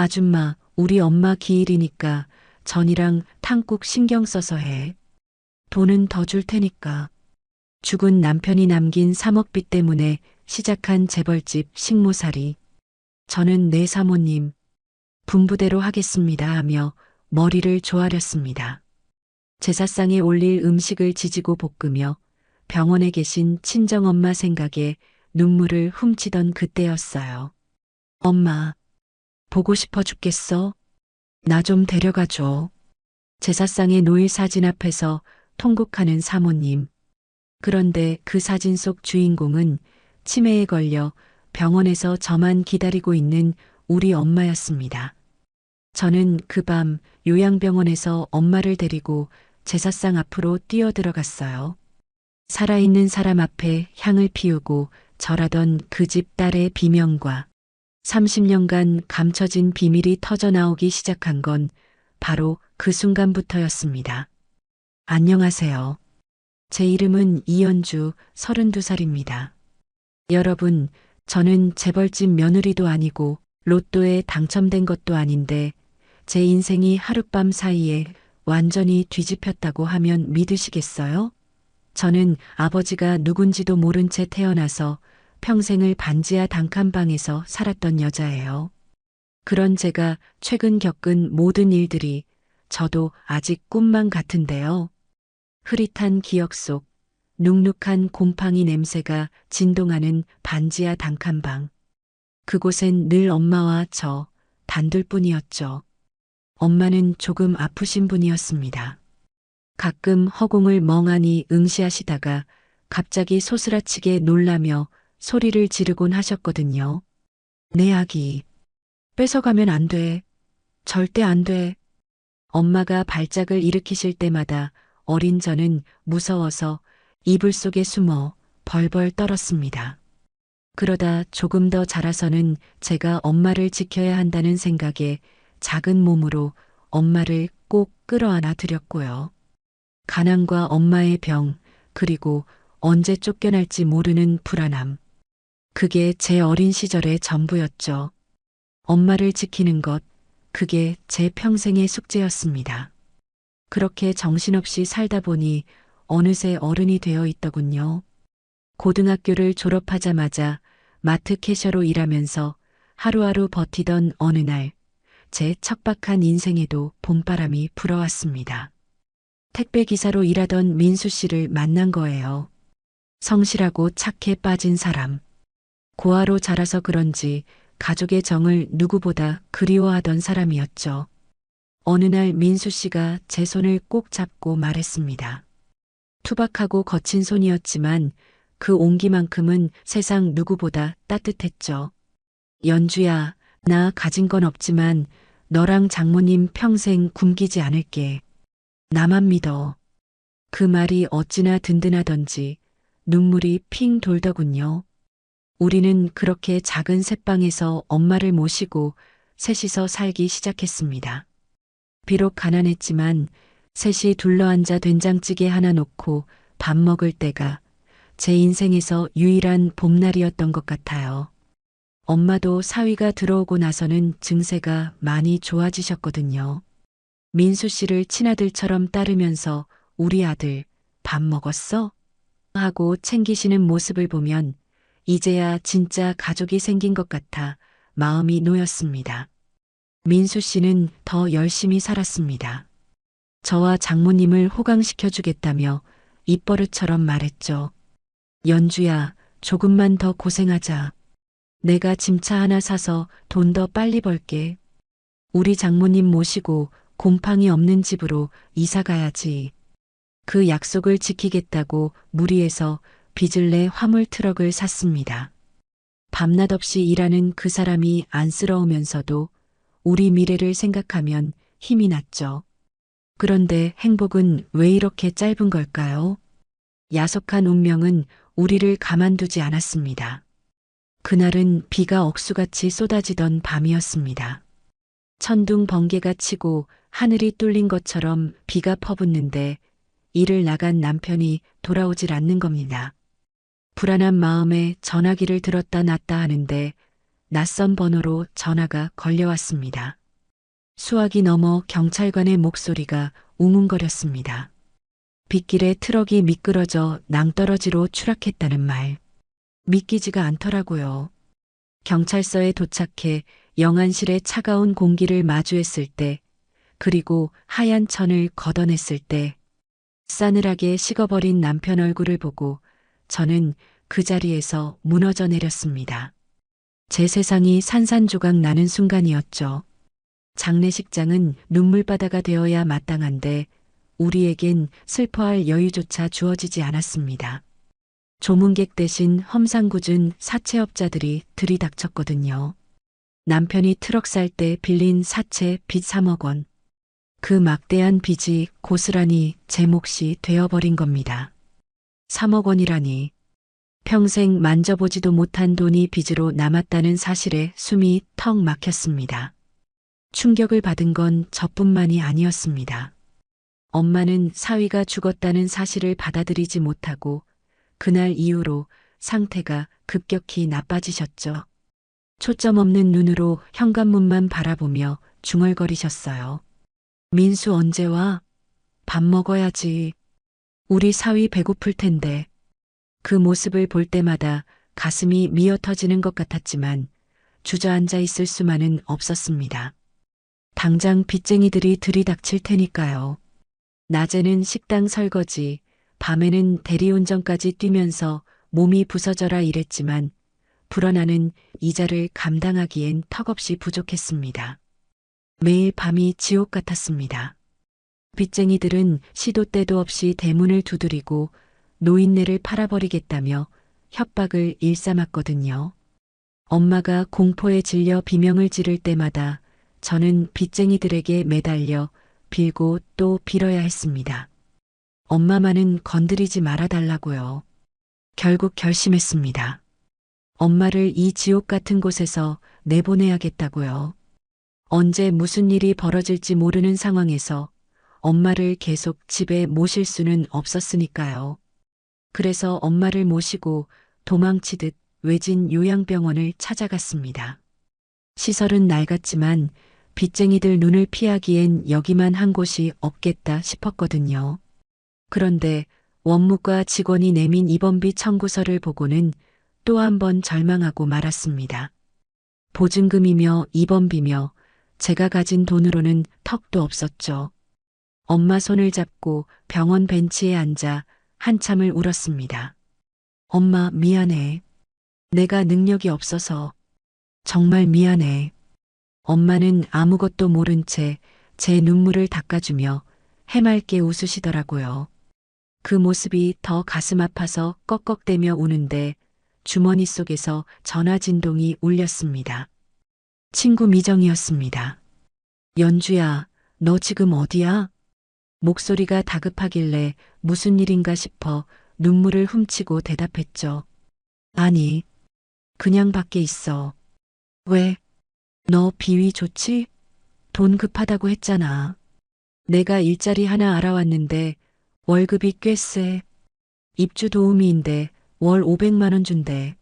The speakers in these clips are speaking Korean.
아줌마, 우리 엄마 기일이니까 전이랑 탕국 신경 써서 해. 돈은 더 줄 테니까. 죽은 남편이 남긴 3억비 때문에 시작한 재벌집 식모살이. 저는 내 사모님, 분부대로 하겠습니다 하며 머리를 조아렸습니다. 제사상에 올릴 음식을 지지고 볶으며 병원에 계신 친정엄마 생각에 눈물을 훔치던 그때였어요. 엄마, 보고 싶어 죽겠어? 나 좀 데려가줘. 제사상의 노일 사진 앞에서 통곡하는 사모님. 그런데 그 사진 속 주인공은 치매에 걸려 병원에서 저만 기다리고 있는 우리 엄마였습니다. 저는 그 밤 요양병원에서 엄마를 데리고 제사상 앞으로 뛰어들어갔어요. 살아있는 사람 앞에 향을 피우고 절하던 그 집 딸의 비명과 30년간 감춰진 비밀이 터져나오기 시작한 건 바로 그 순간부터였습니다. 안녕하세요. 제 이름은 이연주 32살입니다. 여러분, 저는 재벌집 며느리도 아니고 로또에 당첨된 것도 아닌데 제 인생이 하룻밤 사이에 완전히 뒤집혔다고 하면 믿으시겠어요? 저는 아버지가 누군지도 모른 채 태어나서 평생을 반지하 단칸방에서 살았던 여자예요. 그런 제가 최근 겪은 모든 일들이 저도 아직 꿈만 같은데요. 흐릿한 기억 속 눅눅한 곰팡이 냄새가 진동하는 반지하 단칸방. 그곳엔 늘 엄마와 저 단둘뿐이었죠. 엄마는 조금 아프신 분이었습니다. 가끔 허공을 멍하니 응시하시다가 갑자기 소스라치게 놀라며 소리를 지르곤 하셨거든요. 내 아기, 뺏어가면 안 돼. 절대 안 돼. 엄마가 발작을 일으키실 때마다 어린 저는 무서워서 이불 속에 숨어 벌벌 떨었습니다. 그러다 조금 더 자라서는 제가 엄마를 지켜야 한다는 생각에 작은 몸으로 엄마를 꼭 끌어안아 드렸고요. 가난과 엄마의 병, 그리고 언제 쫓겨날지 모르는 불안함. 그게 제 어린 시절의 전부였죠. 엄마를 지키는 것, 그게 제 평생의 숙제였습니다. 그렇게 정신없이 살다 보니 어느새 어른이 되어 있더군요. 고등학교를 졸업하자마자 마트 캐셔로 일하면서 하루하루 버티던 어느 날, 제 척박한 인생에도 봄바람이 불어왔습니다. 택배기사로 일하던 민수 씨를 만난 거예요. 성실하고 착해 빠진 사람. 고아로 자라서 그런지 가족의 정을 누구보다 그리워하던 사람이었죠. 어느 날 민수 씨가 제 손을 꼭 잡고 말했습니다. 투박하고 거친 손이었지만 그 온기만큼은 세상 누구보다 따뜻했죠. 연주야, 나 가진 건 없지만 너랑 장모님 평생 굶기지 않을게. 나만 믿어. 그 말이 어찌나 든든하던지 눈물이 핑 돌더군요. 우리는 그렇게 작은 새방에서 엄마를 모시고 셋이서 살기 시작했습니다. 비록 가난했지만 셋이 둘러앉아 된장찌개 하나 놓고 밥 먹을 때가 제 인생에서 유일한 봄날이었던 것 같아요. 엄마도 사위가 들어오고 나서는 증세가 많이 좋아지셨거든요. 민수 씨를 친아들처럼 따르면서 우리 아들 밥 먹었어? 하고 챙기시는 모습을 보면 이제야 진짜 가족이 생긴 것 같아 마음이 놓였습니다. 민수 씨는 더 열심히 살았습니다. 저와 장모님을 호강시켜 주겠다며 입버릇처럼 말했죠. 연주야, 조금만 더 고생하자. 내가 짐차 하나 사서 돈 더 빨리 벌게. 우리 장모님 모시고 곰팡이 없는 집으로 이사 가야지. 그 약속을 지키겠다고 무리해서 빚을 내 화물 트럭을 샀습니다. 밤낮 없이 일하는 그 사람이 안쓰러우면서도 우리 미래를 생각하면 힘이 났죠. 그런데 행복은 왜 이렇게 짧은 걸까요? 야속한 운명은 우리를 가만두지 않았습니다. 그날은 비가 억수같이 쏟아지던 밤이었습니다. 천둥 번개가 치고 하늘이 뚫린 것처럼 비가 퍼붓는데 일을 나간 남편이 돌아오질 않는 겁니다. 불안한 마음에 전화기를 들었다 놨다 하는데 낯선 번호로 전화가 걸려왔습니다. 수화기 너머 경찰관의 목소리가 웅웅거렸습니다. 빗길에 트럭이 미끄러져 낭떠러지로 추락했다는 말. 믿기지가 않더라고요. 경찰서에 도착해 영안실의 차가운 공기를 마주했을 때, 그리고 하얀 천을 걷어냈을 때, 싸늘하게 식어버린 남편 얼굴을 보고 저는 그 자리에서 무너져 내렸습니다. 제 세상이 산산조각 나는 순간이었죠. 장례식장은 눈물바다가 되어야 마땅한데 우리에겐 슬퍼할 여유조차 주어지지 않았습니다. 조문객 대신 험상궂은 사채업자들이 들이닥쳤거든요. 남편이 트럭 살 때 빌린 사채 빚 3억 원. 그 막대한 빚이 고스란히 제 몫이 되어버린 겁니다. 3억 원이라니. 평생 만져보지도 못한 돈이 빚으로 남았다는 사실에 숨이 턱 막혔습니다. 충격을 받은 건 저뿐만이 아니었습니다. 엄마는 사위가 죽었다는 사실을 받아들이지 못하고 그날 이후로 상태가 급격히 나빠지셨죠. 초점 없는 눈으로 현관문만 바라보며 중얼거리셨어요. 민수 언제 와? 밥 먹어야지. 우리 사위 배고플 텐데. 그 모습을 볼 때마다 가슴이 미어 터지는 것 같았지만 주저앉아 있을 수만은 없었습니다. 당장 빚쟁이들이 들이닥칠 테니까요. 낮에는 식당 설거지, 밤에는 대리운전까지 뛰면서 몸이 부서져라 일했지만 불어나는 이자를 감당하기엔 턱없이 부족했습니다. 매일 밤이 지옥 같았습니다. 빚쟁이들은 시도 때도 없이 대문을 두드리고 노인네를 팔아버리겠다며 협박을 일삼았거든요. 엄마가 공포에 질려 비명을 지를 때마다 저는 빚쟁이들에게 매달려 빌고 또 빌어야 했습니다. 엄마만은 건드리지 말아달라고요. 결국 결심했습니다. 엄마를 이 지옥 같은 곳에서 내보내야겠다고요. 언제 무슨 일이 벌어질지 모르는 상황에서 엄마를 계속 집에 모실 수는 없었으니까요. 그래서 엄마를 모시고 도망치듯 외진 요양병원을 찾아갔습니다. 시설은 낡았지만 빚쟁이들 눈을 피하기엔 여기만 한 곳이 없겠다 싶었거든요. 그런데 원무과 직원이 내민 입원비 청구서를 보고는 또 한 번 절망하고 말았습니다. 보증금이며 입원비며 제가 가진 돈으로는 턱도 없었죠. 엄마 손을 잡고 병원 벤치에 앉아 한참을 울었습니다. 엄마 미안해. 내가 능력이 없어서. 정말 미안해. 엄마는 아무것도 모른 채 제 눈물을 닦아주며 해맑게 웃으시더라고요. 그 모습이 더 가슴 아파서 꺽꺽대며 우는데 주머니 속에서 전화 진동이 울렸습니다. 친구 미정이었습니다. 연주야, 너 지금 어디야? 목소리가 다급하길래 무슨 일인가 싶어 눈물을 훔치고 대답했죠. 아니, 그냥 밖에 있어. 왜? 너 비위 좋지? 돈 급하다고 했잖아. 내가 일자리 하나 알아왔는데 월급이 꽤 세. 입주 도우미인데 월 500만 원 준대.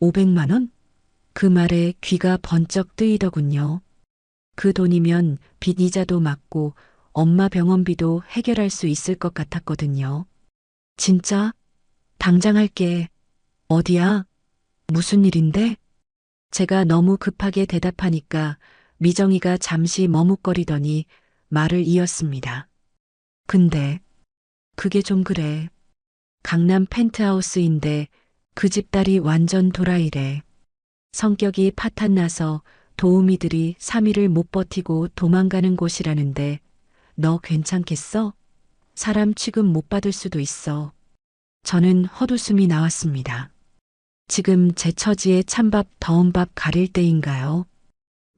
500만 원? 그 말에 귀가 번쩍 뜨이더군요. 그 돈이면 빚 이자도 막고 엄마 병원비도 해결할 수 있을 것 같았거든요. 진짜? 당장 할게. 어디야? 무슨 일인데? 제가 너무 급하게 대답하니까 미정이가 잠시 머뭇거리더니 말을 이었습니다. 근데 그게 좀 그래. 강남 펜트하우스인데 그 집 딸이 완전 도라이래. 성격이 파탄나서 도우미들이 3일을 못 버티고 도망가는 곳이라는데 너 괜찮겠어? 사람 취급 못 받을 수도 있어. 저는 헛웃음이 나왔습니다. 지금 제 처지에 찬밥 더운 밥 가릴 때인가요?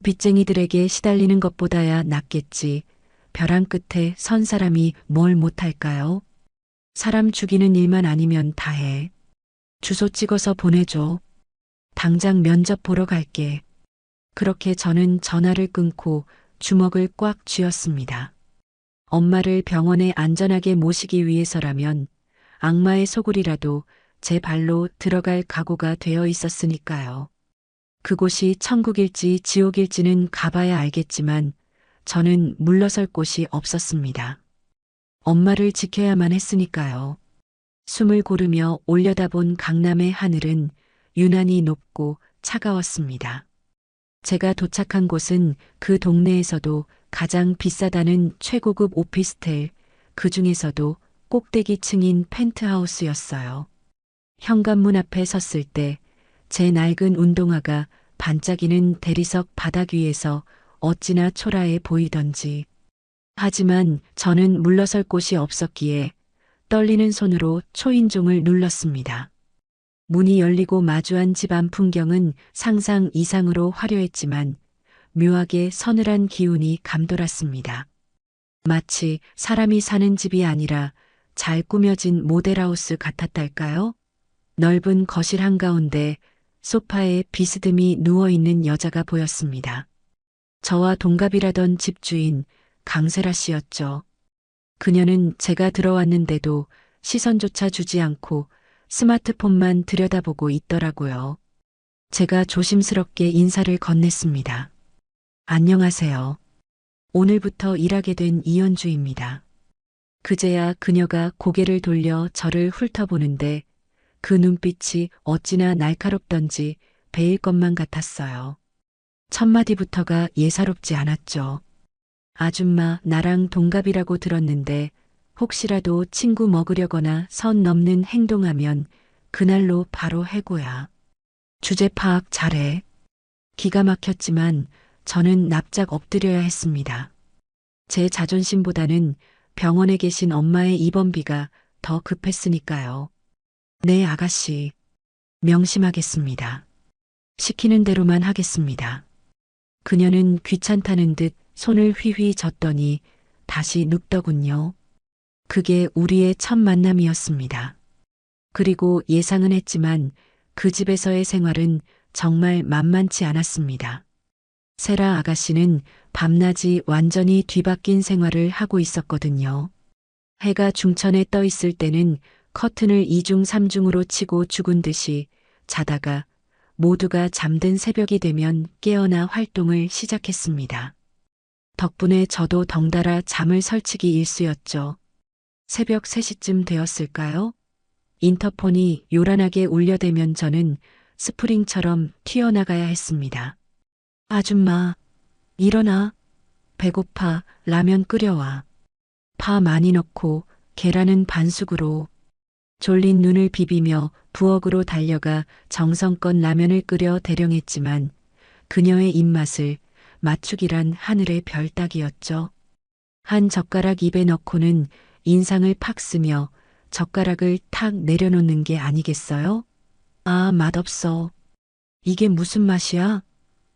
빚쟁이들에게 시달리는 것보다야 낫겠지. 벼랑 끝에 선 사람이 뭘 못할까요? 사람 죽이는 일만 아니면 다 해. 주소 찍어서 보내줘. 당장 면접 보러 갈게. 그렇게 저는 전화를 끊고 주먹을 꽉 쥐었습니다. 엄마를 병원에 안전하게 모시기 위해서라면 악마의 소굴이라도 제 발로 들어갈 각오가 되어 있었으니까요. 그곳이 천국일지 지옥일지는 가봐야 알겠지만 저는 물러설 곳이 없었습니다. 엄마를 지켜야만 했으니까요. 숨을 고르며 올려다본 강남의 하늘은 유난히 높고 차가웠습니다. 제가 도착한 곳은 그 동네에서도 가장 비싸다는 최고급 오피스텔, 그 중에서도 꼭대기층인 펜트하우스였어요. 현관문 앞에 섰을 때 제 낡은 운동화가 반짝이는 대리석 바닥 위에서 어찌나 초라해 보이던지. 하지만 저는 물러설 곳이 없었기에 떨리는 손으로 초인종을 눌렀습니다. 문이 열리고 마주한 집 안 풍경은 상상 이상으로 화려했지만 묘하게 서늘한 기운이 감돌았습니다. 마치 사람이 사는 집이 아니라 잘 꾸며진 모델하우스 같았달까요? 넓은 거실 한가운데 소파에 비스듬히 누워있는 여자가 보였습니다. 저와 동갑이라던 집주인 강세라 씨였죠. 그녀는 제가 들어왔는데도 시선조차 주지 않고 스마트폰만 들여다보고 있더라고요. 제가 조심스럽게 인사를 건넸습니다. 안녕하세요. 오늘부터 일하게 된 이현주입니다. 그제야 그녀가 고개를 돌려 저를 훑어보는데 그 눈빛이 어찌나 날카롭던지 베일 것만 같았어요. 첫 마디부터가 예사롭지 않았죠. 아줌마, 나랑 동갑이라고 들었는데 혹시라도 친구 먹으려거나 선 넘는 행동하면 그날로 바로 해고야. 주제 파악 잘해. 기가 막혔지만 저는 납작 엎드려야 했습니다. 제 자존심보다는 병원에 계신 엄마의 입원비가 더 급했으니까요. 네, 아가씨. 명심하겠습니다. 시키는 대로만 하겠습니다. 그녀는 귀찮다는 듯 손을 휘휘 젓더니 다시 눕더군요. 그게 우리의 첫 만남이었습니다. 그리고 예상은 했지만 그 집에서의 생활은 정말 만만치 않았습니다. 세라 아가씨는 밤낮이 완전히 뒤바뀐 생활을 하고 있었거든요. 해가 중천에 떠 있을 때는 커튼을 2중 3중으로 치고 죽은 듯이 자다가 모두가 잠든 새벽이 되면 깨어나 활동을 시작했습니다. 덕분에 저도 덩달아 잠을 설치기 일쑤였죠. 새벽 3시쯤 되었을까요? 인터폰이 요란하게 울려대면 저는 스프링처럼 튀어나가야 했습니다. 아줌마, 일어나. 배고파. 라면 끓여와. 파 많이 넣고 계란은 반숙으로. 졸린 눈을 비비며 부엌으로 달려가 정성껏 라면을 끓여 대령했지만 그녀의 입맛을 맞추기란 하늘의 별 따기였죠. 한 젓가락 입에 넣고는 인상을 팍 쓰며 젓가락을 탁 내려놓는 게 아니겠어요? 아, 맛없어. 이게 무슨 맛이야?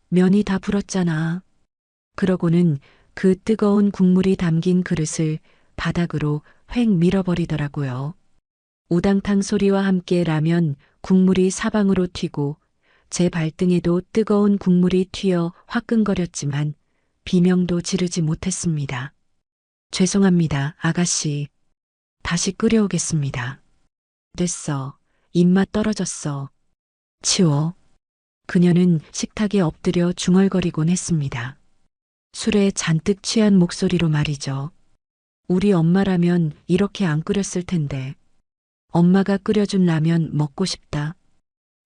면이 다 불었잖아. 그러고는 그 뜨거운 국물이 담긴 그릇을 바닥으로 획 밀어버리더라고요. 우당탕 소리와 함께 라면 국물이 사방으로 튀고 제 발등에도 뜨거운 국물이 튀어 화끈거렸지만 비명도 지르지 못했습니다. 죄송합니다, 아가씨. 다시 끓여오겠습니다. 됐어. 입맛 떨어졌어. 치워. 그녀는 식탁에 엎드려 중얼거리곤 했습니다. 술에 잔뜩 취한 목소리로 말이죠. 우리 엄마라면 이렇게 안 끓였을 텐데. 엄마가 끓여준 라면 먹고 싶다.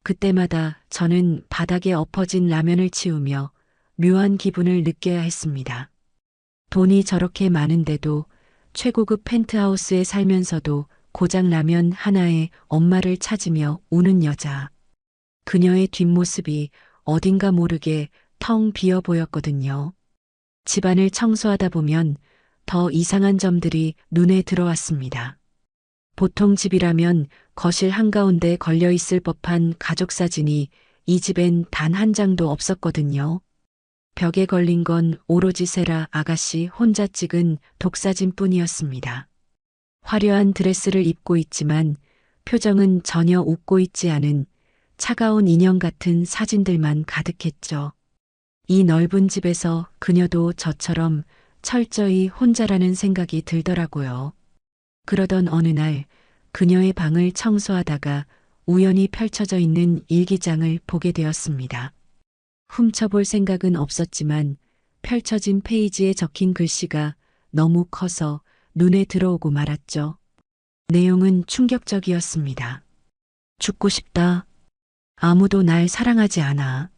그때마다 저는 바닥에 엎어진 라면을 치우며 묘한 기분을 느껴야 했습니다. 돈이 저렇게 많은데도 최고급 펜트하우스에 살면서도 고장 라면 하나에 엄마를 찾으며 우는 여자. 그녀의 뒷모습이 어딘가 모르게 텅 비어 보였거든요. 집안을 청소하다 보면 더 이상한 점들이 눈에 들어왔습니다. 보통 집이라면 거실 한가운데 걸려 있을 법한 가족 사진이 이 집엔 단 한 장도 없었거든요. 벽에 걸린 건 오로지 세라 아가씨 혼자 찍은 독사진 뿐이었습니다. 화려한 드레스를 입고 있지만 표정은 전혀 웃고 있지 않은 차가운 인형 같은 사진들만 가득했죠. 이 넓은 집에서 그녀도 저처럼 철저히 혼자라는 생각이 들더라고요. 그러던 어느 날 그녀의 방을 청소하다가 우연히 펼쳐져 있는 일기장을 보게 되었습니다. 훔쳐볼 생각은 없었지만 펼쳐진 페이지에 적힌 글씨가 너무 커서 눈에 들어오고 말았죠. 내용은 충격적이었습니다. 죽고 싶다. 아무도 날 사랑하지 않아.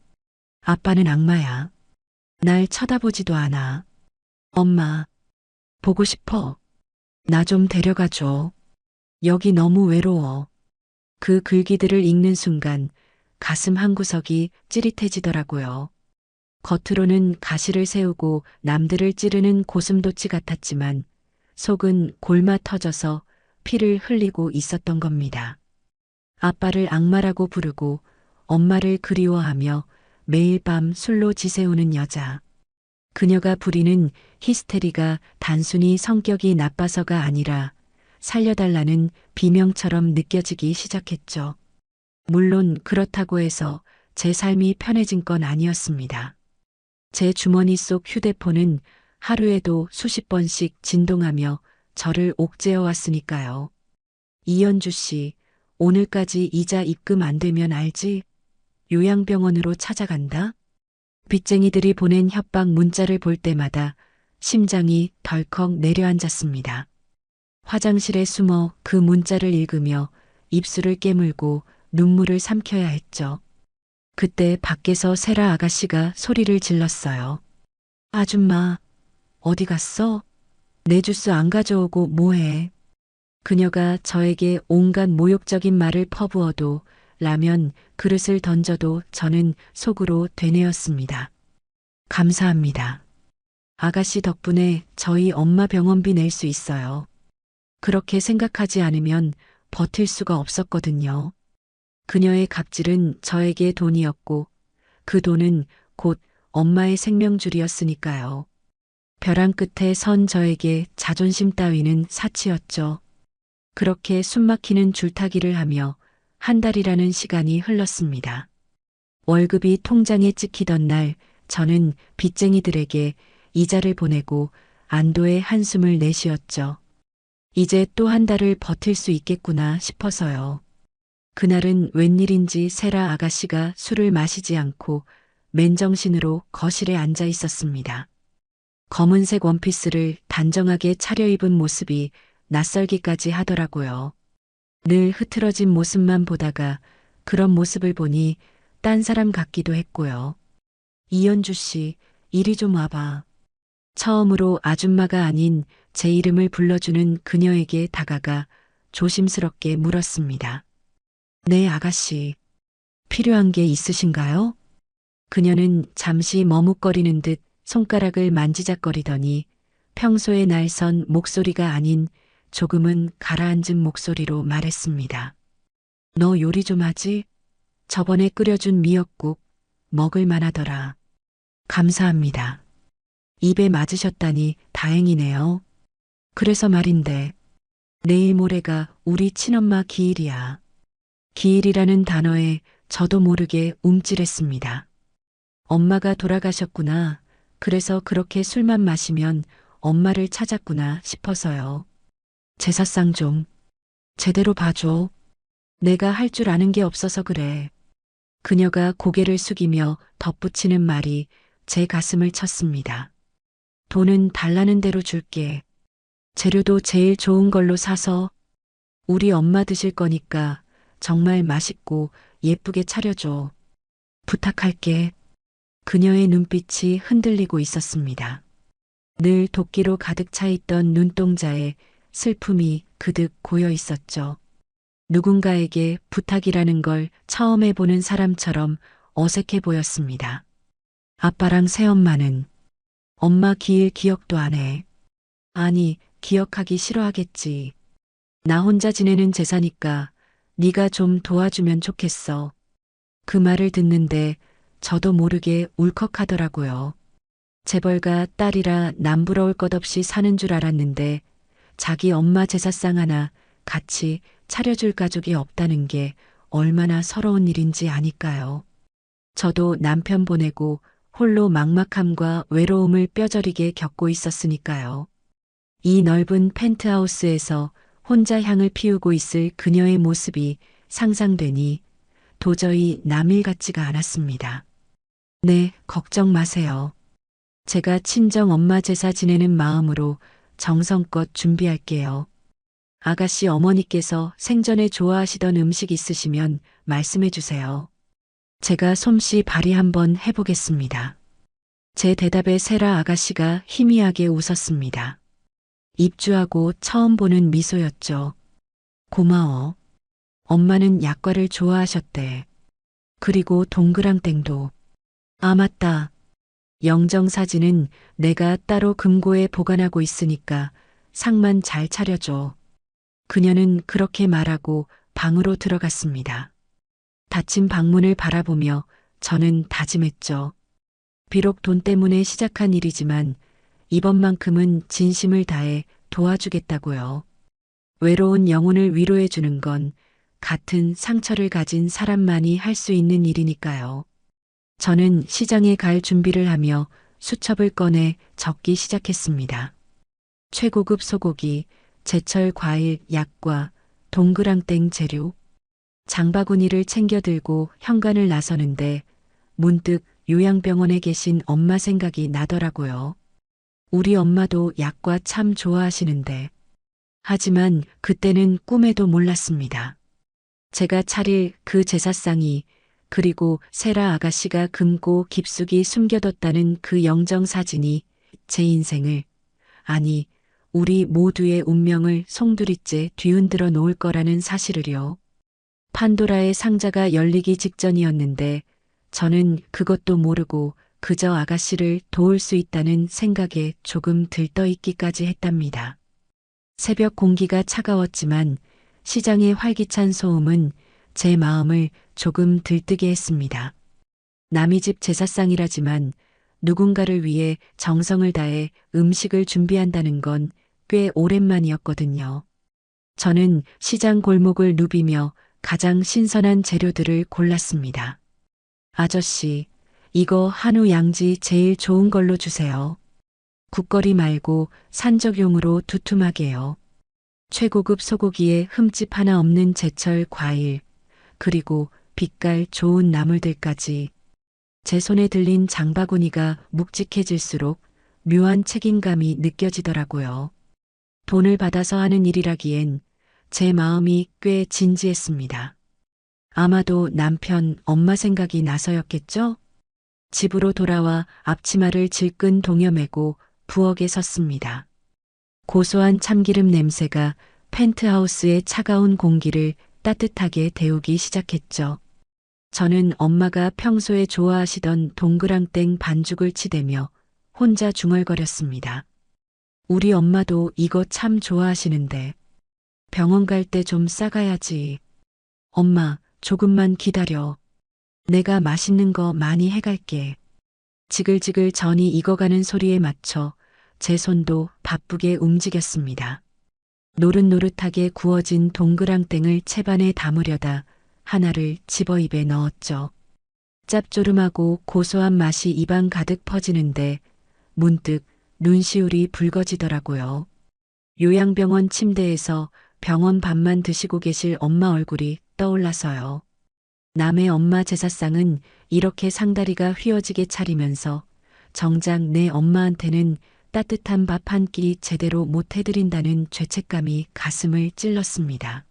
아빠는 악마야. 날 쳐다보지도 않아. 엄마, 보고 싶어. 나 좀 데려가줘. 여기 너무 외로워. 그 글귀들을 읽는 순간 가슴 한구석이 찌릿해지더라고요. 겉으로는 가시를 세우고 남들을 찌르는 고슴도치 같았지만 속은 골마 터져서 피를 흘리고 있었던 겁니다. 아빠를 악마라고 부르고 엄마를 그리워하며 매일 밤 술로 지새우는 여자. 그녀가 부리는 히스테리가 단순히 성격이 나빠서가 아니라 살려달라는 비명처럼 느껴지기 시작했죠. 물론 그렇다고 해서 제 삶이 편해진 건 아니었습니다. 제 주머니 속 휴대폰은 하루에도 수십 번씩 진동하며 저를 옥죄어 왔으니까요. 이연주 씨, 오늘까지 이자 입금 안 되면 알지? 요양병원으로 찾아간다? 빚쟁이들이 보낸 협박 문자를 볼 때마다 심장이 덜컥 내려앉았습니다. 화장실에 숨어 그 문자를 읽으며 입술을 깨물고 눈물을 삼켜야 했죠. 그때 밖에서 세라 아가씨가 소리를 질렀어요. 아줌마, 어디 갔어? 내 주스 안 가져오고 뭐해? 그녀가 저에게 온갖 모욕적인 말을 퍼부어도 라면 그릇을 던져도 저는 속으로 되뇌었습니다. 감사합니다. 아가씨 덕분에 저희 엄마 병원비 낼 수 있어요. 그렇게 생각하지 않으면 버틸 수가 없었거든요. 그녀의 갑질은 저에게 돈이었고 그 돈은 곧 엄마의 생명줄이었으니까요. 벼랑 끝에 선 저에게 자존심 따위는 사치였죠. 그렇게 숨막히는 줄타기를 하며 한 달이라는 시간이 흘렀습니다. 월급이 통장에 찍히던 날 저는 빚쟁이들에게 이자를 보내고 안도의 한숨을 내쉬었죠. 이제 또 한 달을 버틸 수 있겠구나 싶어서요. 그날은 웬일인지 세라 아가씨가 술을 마시지 않고 맨정신으로 거실에 앉아 있었습니다. 검은색 원피스를 단정하게 차려입은 모습이 낯설기까지 하더라고요. 늘 흐트러진 모습만 보다가 그런 모습을 보니 딴 사람 같기도 했고요. 이연주 씨, 이리 좀 와봐. 처음으로 아줌마가 아닌 제 이름을 불러주는 그녀에게 다가가 조심스럽게 물었습니다. 네, 아가씨. 필요한 게 있으신가요? 그녀는 잠시 머뭇거리는 듯 손가락을 만지작거리더니 평소의 날선 목소리가 아닌 조금은 가라앉은 목소리로 말했습니다. 너 요리 좀 하지? 저번에 끓여준 미역국 먹을 만하더라. 감사합니다. 입에 맞으셨다니 다행이네요. 그래서 말인데 내일 모레가 우리 친엄마 기일이야. 기일이라는 단어에 저도 모르게 움찔했습니다. 엄마가 돌아가셨구나. 그래서 그렇게 술만 마시면 엄마를 찾았구나 싶어서요. 제사상 좀 제대로 봐줘. 내가 할 줄 아는 게 없어서 그래. 그녀가 고개를 숙이며 덧붙이는 말이 제 가슴을 쳤습니다. 돈은 달라는 대로 줄게. 재료도 제일 좋은 걸로 사서 우리 엄마 드실 거니까 정말 맛있고 예쁘게 차려줘. 부탁할게. 그녀의 눈빛이 흔들리고 있었습니다. 늘 도끼로 가득 차 있던 눈동자에 슬픔이 그득 고여 있었죠. 누군가에게 부탁이라는 걸 처음 해보는 사람처럼 어색해 보였습니다. 아빠랑 새엄마는 엄마 기일 기억도 안 해. 아니, 기억하기 싫어하겠지. 나 혼자 지내는 제사니까 네가 좀 도와주면 좋겠어. 그 말을 듣는데 저도 모르게 울컥하더라고요. 재벌가 딸이라 남부러울 것 없이 사는 줄 알았는데 자기 엄마 제사상 하나 같이 차려줄 가족이 없다는 게 얼마나 서러운 일인지 아니까요. 저도 남편 보내고 홀로 막막함과 외로움을 뼈저리게 겪고 있었으니까요. 이 넓은 펜트하우스에서 혼자 향을 피우고 있을 그녀의 모습이 상상되니 도저히 남일 같지가 않았습니다. 네, 걱정 마세요. 제가 친정 엄마 제사 지내는 마음으로 정성껏 준비할게요. 아가씨 어머니께서 생전에 좋아하시던 음식 있으시면 말씀해 주세요. 제가 솜씨 발휘 한번 해보겠습니다. 제 대답에 세라 아가씨가 희미하게 웃었습니다. 입주하고 처음 보는 미소였죠. 고마워. 엄마는 약과를 좋아하셨대. 그리고 동그랑땡도. 아, 맞다. 영정 사진은 내가 따로 금고에 보관하고 있으니까 상만 잘 차려줘. 그녀는 그렇게 말하고 방으로 들어갔습니다. 닫힌 방문을 바라보며 저는 다짐했죠. 비록 돈 때문에 시작한 일이지만 이번만큼은 진심을 다해 도와주겠다고요. 외로운 영혼을 위로해 주는 건 같은 상처를 가진 사람만이 할 수 있는 일이니까요. 저는 시장에 갈 준비를 하며 수첩을 꺼내 적기 시작했습니다. 최고급 소고기, 제철 과일, 약과, 동그랑땡 재료. 장바구니를 챙겨 들고 현관을 나서는데 문득 요양병원에 계신 엄마 생각이 나더라고요. 우리 엄마도 약과 참 좋아하시는데. 하지만 그때는 꿈에도 몰랐습니다. 제가 차릴 그 제사상이 그리고 세라 아가씨가 금고 깊숙이 숨겨뒀다는 그 영정 사진이 제 인생을, 아니 우리 모두의 운명을 송두리째 뒤흔들어 놓을 거라는 사실을요. 판도라의 상자가 열리기 직전이었는데 저는 그것도 모르고 그저 아가씨를 도울 수 있다는 생각에 조금 들떠있기까지 했답니다. 새벽 공기가 차가웠지만 시장의 활기찬 소음은 제 마음을 조금 들뜨게 했습니다. 남의 집 제사상이라지만 누군가를 위해 정성을 다해 음식을 준비한다는 건 꽤 오랜만이었거든요. 저는 시장 골목을 누비며 가장 신선한 재료들을 골랐습니다. 아저씨, 이거 한우 양지 제일 좋은 걸로 주세요. 국거리 말고 산적용으로 두툼하게요. 최고급 소고기에 흠집 하나 없는 제철 과일, 그리고 빛깔 좋은 나물들까지. 제 손에 들린 장바구니가 묵직해질수록 묘한 책임감이 느껴지더라고요. 돈을 받아서 하는 일이라기엔 제 마음이 꽤 진지했습니다. 아마도 남편, 엄마 생각이 나서였겠죠? 집으로 돌아와 앞치마를 질끈 동여매고 부엌에 섰습니다. 고소한 참기름 냄새가 펜트하우스의 차가운 공기를 따뜻하게 데우기 시작했죠. 저는 엄마가 평소에 좋아하시던 동그랑땡 반죽을 치대며 혼자 중얼거렸습니다. 우리 엄마도 이거 참 좋아하시는데 병원 갈 때 좀 싸가야지. 엄마, 조금만 기다려. 내가 맛있는 거 많이 해갈게. 지글지글 전이 익어가는 소리에 맞춰 제 손도 바쁘게 움직였습니다. 노릇노릇하게 구워진 동그랑땡을 채반에 담으려다 하나를 집어 입에 넣었죠. 짭조름하고 고소한 맛이 입안 가득 퍼지는데 문득 눈시울이 붉어지더라고요. 요양병원 침대에서 병원 밥만 드시고 계실 엄마 얼굴이 떠올라서요. 남의 엄마 제사상은 이렇게 상다리가 휘어지게 차리면서 정작 내 엄마한테는 따뜻한 밥 한 끼 제대로 못 해드린다는 죄책감이 가슴을 찔렀습니다.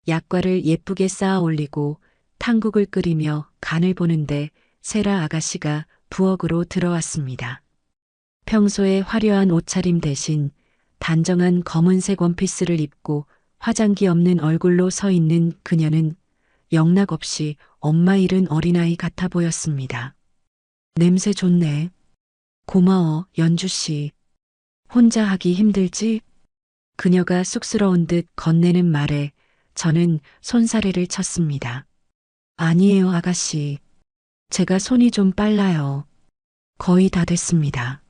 약과를 예쁘게 쌓아 올리고 탕국을 끓이며 간을 보는데 세라 아가씨가 부엌으로 들어왔습니다. 평소에 화려한 옷차림 대신 단정한 검은색 원피스를 입고 화장기 없는 얼굴로 서 있는 그녀는 영락없이 엄마 잃은 어린아이 같아 보였습니다. 냄새 좋네. 고마워, 연주씨. 혼자 하기 힘들지? 그녀가 쑥스러운 듯 건네는 말에 저는 손사래를 쳤습니다. 아니에요, 아가씨. 제가 손이 좀 빨라요. 거의 다 됐습니다.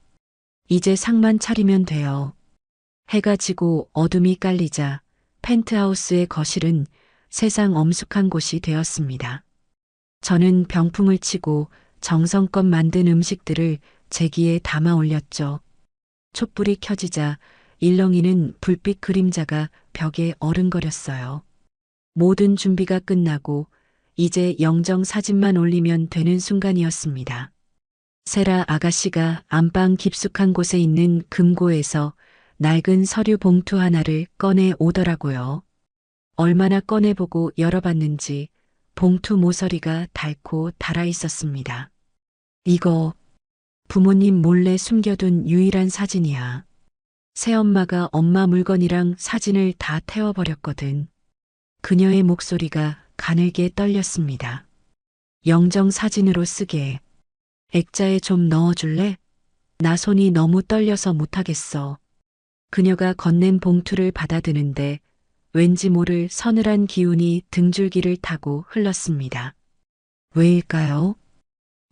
이제 상만 차리면 돼요. 해가 지고 어둠이 깔리자 펜트하우스의 거실은 세상 엄숙한 곳이 되었습니다. 저는 병풍을 치고 정성껏 만든 음식들을 제기에 담아 올렸죠. 촛불이 켜지자 일렁이는 불빛 그림자가 벽에 어른거렸어요. 모든 준비가 끝나고 이제 영정 사진만 올리면 되는 순간이었습니다. 세라 아가씨가 안방 깊숙한 곳에 있는 금고에서 낡은 서류 봉투 하나를 꺼내 오더라고요. 얼마나 꺼내보고 열어봤는지 봉투 모서리가 닳고 닳아 있었습니다. 이거 부모님 몰래 숨겨둔 유일한 사진이야. 새엄마가 엄마 물건이랑 사진을 다 태워버렸거든. 그녀의 목소리가 가늘게 떨렸습니다. 영정 사진으로 쓰게. 액자에 좀 넣어줄래? 나 손이 너무 떨려서 못하겠어. 그녀가 건넨 봉투를 받아드는데 왠지 모를 서늘한 기운이 등줄기를 타고 흘렀습니다. 왜일까요?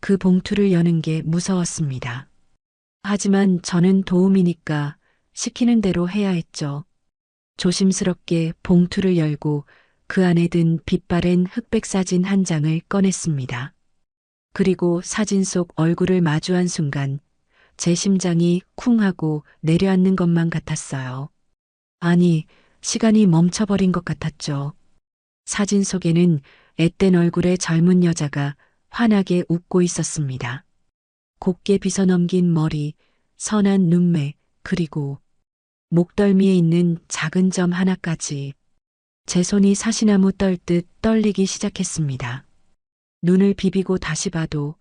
그 봉투를 여는 게 무서웠습니다. 하지만 저는 도움이니까 시키는 대로 해야 했죠. 조심스럽게 봉투를 열고 그 안에 든 빛바랜 흑백 사진 한 장을 꺼냈습니다. 그리고 사진 속 얼굴을 마주한 순간 제 심장이 쿵 하고 내려앉는 것만 같았어요. 아니, 시간이 멈춰버린 것 같았죠. 사진 속에는 앳된 얼굴의 젊은 여자가 환하게 웃고 있었습니다. 곱게 빗어넘긴 머리, 선한 눈매, 그리고 목덜미에 있는 작은 점 하나까지 제 손이 사시나무 떨듯 떨리기 시작했습니다. 눈을 비비고 다시 봐도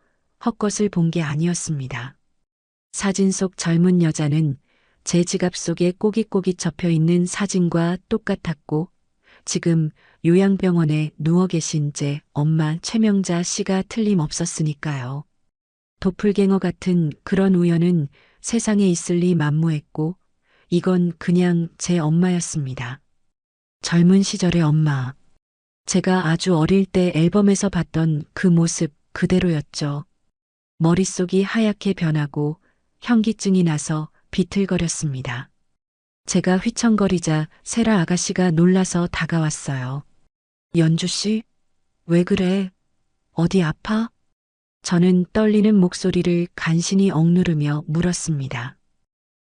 헛것을 본 게 아니었습니다. 사진 속 젊은 여자는 제 지갑 속에 꼬깃꼬깃 접혀 있는 사진과 똑같았고 지금 요양병원에 누워 계신 제 엄마 최명자 씨가 틀림없었으니까요. 도플갱어 같은 그런 우연은 세상에 있을 리 만무했고 이건 그냥 제 엄마였습니다. 젊은 시절의 엄마. 제가 아주 어릴 때 앨범에서 봤던 그 모습 그대로였죠. 머릿속이 하얗게 변하고 현기증이 나서 비틀거렸습니다. 제가 휘청거리자 세라 아가씨가 놀라서 다가왔어요. 연주 씨? 왜 그래? 어디 아파? 저는 떨리는 목소리를 간신히 억누르며 물었습니다.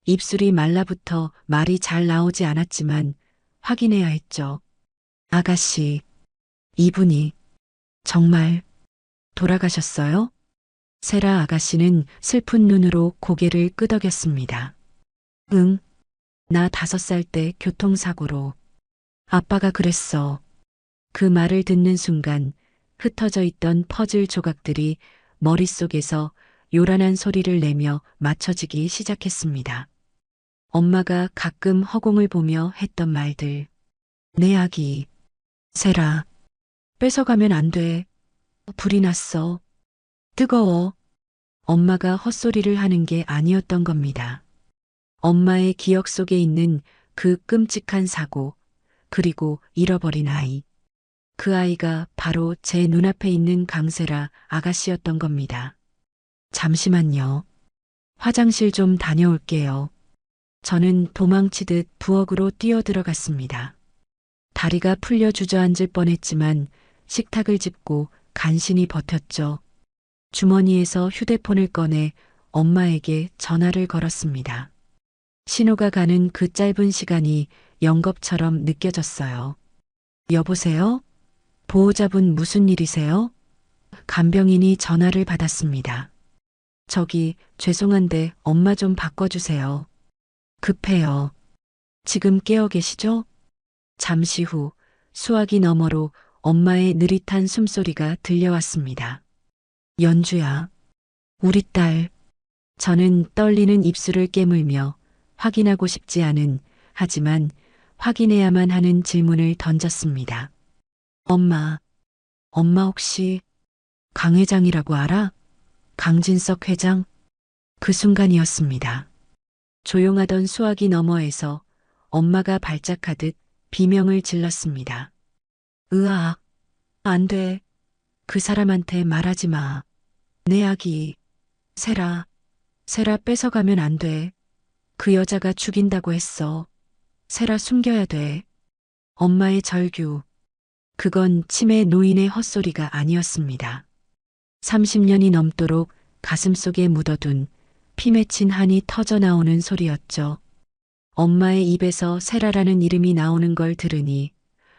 입술이 말라붙어 말이 잘 나오지 않았지만 확인해야 했죠. 아가씨, 이분이 정말 돌아가셨어요? 세라 아가씨는 슬픈 눈으로 고개를 끄덕였습니다. 응, 나 5살 때 교통사고로. 아빠가 그랬어. 그 말을 듣는 순간 흩어져 있던 퍼즐 조각들이 머릿속에서 요란한 소리를 내며 맞춰지기 시작했습니다. 엄마가 가끔 허공을 보며 했던 말들. 내 아기, 세라, 뺏어가면 안 돼. 불이 났어. 뜨거워. 엄마가 헛소리를 하는 게 아니었던 겁니다. 엄마의 기억 속에 있는 그 끔찍한 사고, 그리고 잃어버린 아이. 그 아이가 바로 제 눈앞에 있는 강세라 아가씨였던 겁니다. 잠시만요. 화장실 좀 다녀올게요. 저는 도망치듯 부엌으로 뛰어들어갔습니다. 다리가 풀려 주저앉을 뻔했지만 식탁을 짚고 간신히 버텼죠. 주머니에서 휴대폰을 꺼내 엄마에게 전화를 걸었습니다. 신호가 가는 그 짧은 시간이 영겁처럼 느껴졌어요. 여보세요? 보호자분 무슨 일이세요? 간병인이 전화를 받았습니다. 저기 죄송한데 엄마 좀 바꿔주세요. 급해요. 지금 깨어 계시죠? 잠시 후 수화기 너머로 엄마의 느릿한 숨소리가 들려왔습니다. 연주야, 우리 딸. 저는 떨리는 입술을 깨물며 확인하고 싶지 않은, 하지만 확인해야만 하는 질문을 던졌습니다. 엄마, 엄마 혹시 강 회장이라고 알아? 강진석 회장? 그 순간이었습니다. 조용하던 수화기 너머에서 엄마가 발작하듯 비명을 질렀습니다. 으악, 안 돼. 그 사람한테 말하지 마. 내 아기, 세라, 세라 뺏어가면 안 돼. 그 여자가 죽인다고 했어. 세라 숨겨야 돼. 엄마의 절규. 그건 치매 노인의 헛소리가 아니었습니다. 30년이 넘도록 가슴속에 묻어둔 피 맺힌 한이 터져 나오는 소리였죠. 엄마의 입에서 세라라는 이름이 나오는 걸 들으니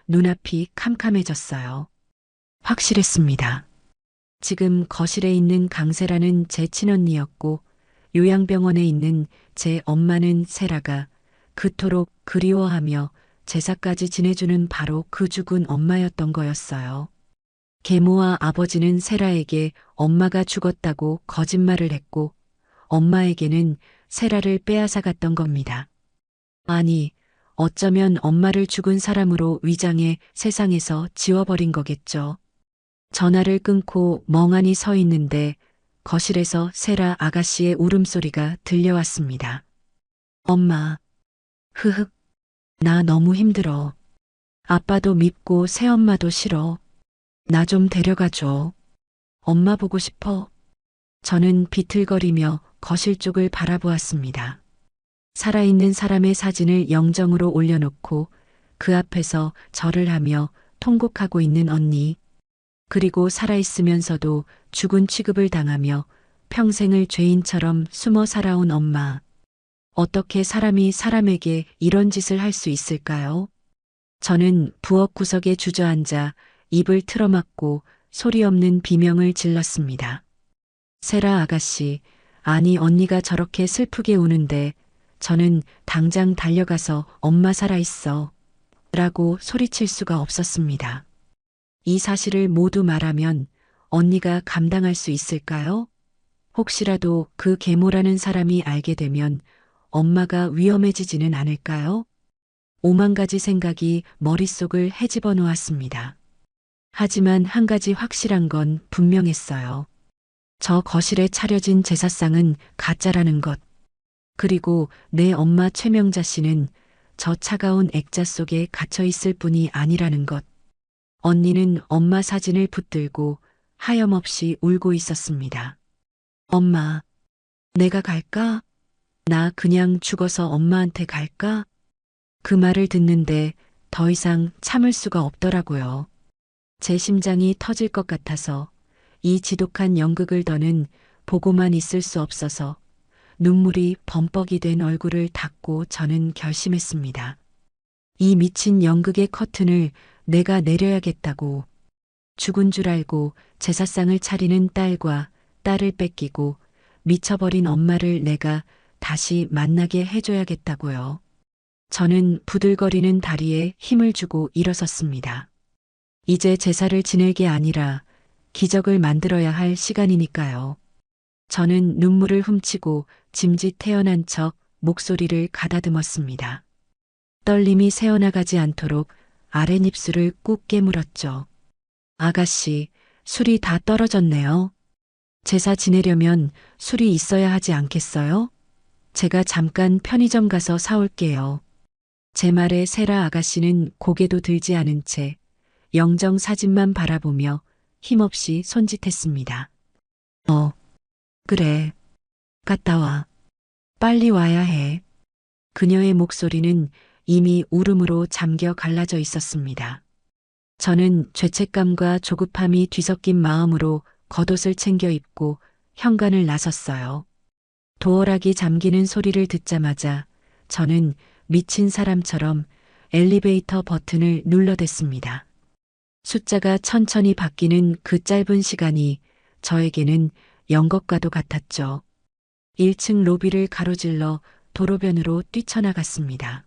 눈앞이 캄캄해졌어요. 확실했습니다. 지금 거실에 있는 강세라는 제 친언니였고 요양병원에 있는 제 엄마는 세라가 그토록 그리워하며 제사까지 지내주는 바로 그 죽은 엄마였던 거였어요. 계모와 아버지는 세라에게 엄마가 죽었다고 거짓말을 했고 엄마에게는 세라를 빼앗아 갔던 겁니다. 아니, 어쩌면 엄마를 죽은 사람으로 위장해 세상에서 지워버린 거겠죠. 전화를 끊고 멍하니 서 있는데 거실에서 세라 아가씨의 울음소리가 들려왔습니다. 엄마, 흐흑, 나 너무 힘들어. 아빠도 밉고 새엄마도 싫어. 나 좀 데려가줘. 엄마 보고 싶어. 저는 비틀거리며 거실 쪽을 바라보았습니다. 살아있는 사람의 사진을 영정으로 올려놓고 그 앞에서 절을 하며 통곡하고 있는 언니. 그리고 살아있으면서도 죽은 취급을 당하며 평생을 죄인처럼 숨어 살아온 엄마. 어떻게 사람이 사람에게 이런 짓을 할 수 있을까요? 저는 부엌 구석에 주저앉아 입을 틀어막고 소리 없는 비명을 질렀습니다. 세라 아가씨, 아니 언니가 저렇게 슬프게 우는데 저는 당장 달려가서 엄마 살아있어. 라고 소리칠 수가 없었습니다. 이 사실을 모두 말하면 언니가 감당할 수 있을까요? 혹시라도 그 계모라는 사람이 알게 되면 엄마가 위험해지지는 않을까요? 오만 가지 생각이 머릿속을 헤집어 놓았습니다. 하지만 한 가지 확실한 건 분명했어요. 저 거실에 차려진 제사상은 가짜라는 것. 그리고 내 엄마 최명자 씨는 저 차가운 액자 속에 갇혀 있을 뿐이 아니라는 것. 언니는 엄마 사진을 붙들고 하염없이 울고 있었습니다. 엄마, 내가 갈까? 나 그냥 죽어서 엄마한테 갈까? 그 말을 듣는데 더 이상 참을 수가 없더라고요. 제 심장이 터질 것 같아서 이 지독한 연극을 더는 보고만 있을 수 없어서 눈물이 범벅이 된 얼굴을 닦고 저는 결심했습니다. 이 미친 연극의 커튼을 내가 내려야겠다고. 죽은 줄 알고 제사상을 차리는 딸과 딸을 뺏기고 미쳐버린 엄마를 내가 다시 만나게 해줘야겠다고요. 저는 부들거리는 다리에 힘을 주고 일어섰습니다. 이제 제사를 지낼 게 아니라 기적을 만들어야 할 시간이니까요. 저는 눈물을 훔치고 짐짓 태어난 척 목소리를 가다듬었습니다. 떨림이 새어나가지 않도록 아랫입술을 꾹 깨물었죠. 아가씨, 술이 다 떨어졌네요. 제사 지내려면 술이 있어야 하지 않겠어요? 제가 잠깐 편의점 가서 사올게요. 제 말에 세라 아가씨는 고개도 들지 않은 채 영정 사진만 바라보며 힘없이 손짓했습니다. 그래. 갔다 와. 빨리 와야 해. 그녀의 목소리는 이미 울음으로 잠겨 갈라져 있었습니다. 저는 죄책감과 조급함이 뒤섞인 마음으로 겉옷을 챙겨 입고 현관을 나섰어요. 도어락이 잠기는 소리를 듣자마자 저는 미친 사람처럼 엘리베이터 버튼을 눌러댔습니다. 숫자가 천천히 바뀌는 그 짧은 시간이 저에게는 연극과도 같았죠. 1층 로비를 가로질러 도로변으로 뛰쳐나갔습니다.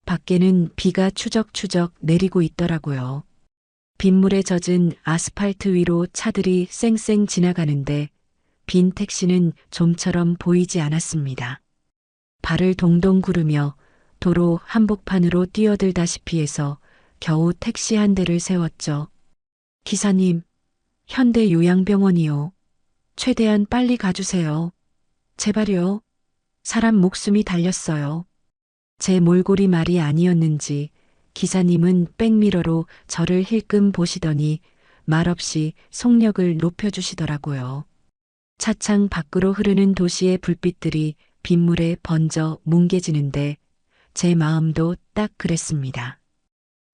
밖에는 비가 추적추적 내리고 있더라고요. 빗물에 젖은 아스팔트 위로 차들이 쌩쌩 지나가는데 빈 택시는 좀처럼 보이지 않았습니다. 발을 동동 구르며 도로 한복판으로 뛰어들다시피 해서 겨우 택시 한 대를 세웠죠. 기사님, 현대 요양병원이요. 최대한 빨리 가주세요. 제발요. 사람 목숨이 달렸어요. 제 몰골이 말이 아니었는지 기사님은 백미러로 저를 힐끔 보시더니 말없이 속력을 높여주시더라고요. 차창 밖으로 흐르는 도시의 불빛들이 빗물에 번져 뭉개지는데 제 마음도 딱 그랬습니다.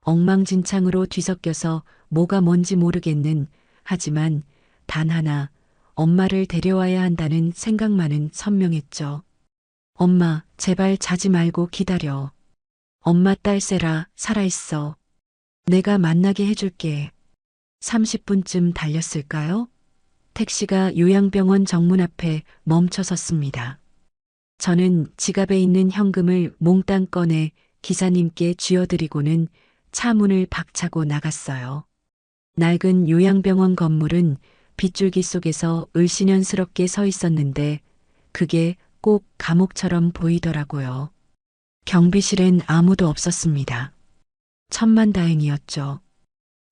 엉망진창으로 뒤섞여서 뭐가 뭔지 모르겠는 하지만 단 하나 엄마를 데려와야 한다는 생각만은 선명했죠. 엄마, 제발 자지 말고 기다려. 엄마 딸 세라 살아있어. 내가 만나게 해줄게. 30분쯤 달렸을까요? 택시가 요양병원 정문 앞에 멈춰 섰습니다. 저는 지갑에 있는 현금을 몽땅 꺼내 기사님께 쥐어드리고는 차 문을 박차고 나갔어요. 낡은 요양병원 건물은 빗줄기 속에서 을씨년스럽게 서 있었는데 그게 꼭 감옥처럼 보이더라고요. 경비실엔 아무도 없었습니다. 천만다행이었죠.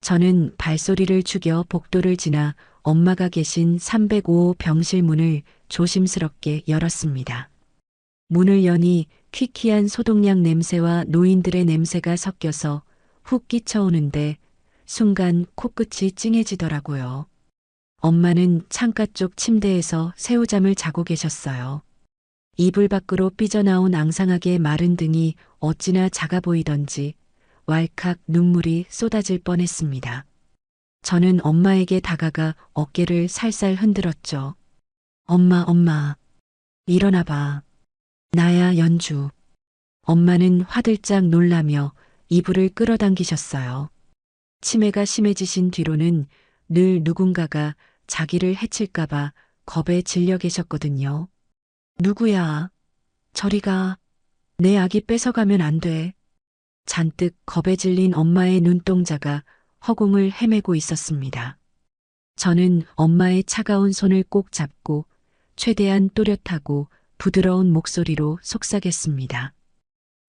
저는 발소리를 죽여 복도를 지나 엄마가 계신 305호 병실 문을 조심스럽게 열었습니다. 문을 여니 퀴퀴한 소독약 냄새와 노인들의 냄새가 섞여서 훅 끼쳐오는데 순간 코끝이 찡해지더라고요. 엄마는 창가 쪽 침대에서 새우잠을 자고 계셨어요. 이불 밖으로 삐져나온 앙상하게 마른 등이 어찌나 작아 보이던지 왈칵 눈물이 쏟아질 뻔했습니다. 저는 엄마에게 다가가 어깨를 살살 흔들었죠. 엄마, 일어나 봐. 나야 연주. 엄마는 화들짝 놀라며 이불을 끌어당기셨어요. 치매가 심해지신 뒤로는 늘 누군가가 자기를 해칠까봐 겁에 질려 계셨거든요. 누구야? 저리 가. 내 아기 뺏어가면 안 돼. 잔뜩 겁에 질린 엄마의 눈동자가 허공을 헤매고 있었습니다. 저는 엄마의 차가운 손을 꼭 잡고 최대한 또렷하고 부드러운 목소리로 속삭였습니다.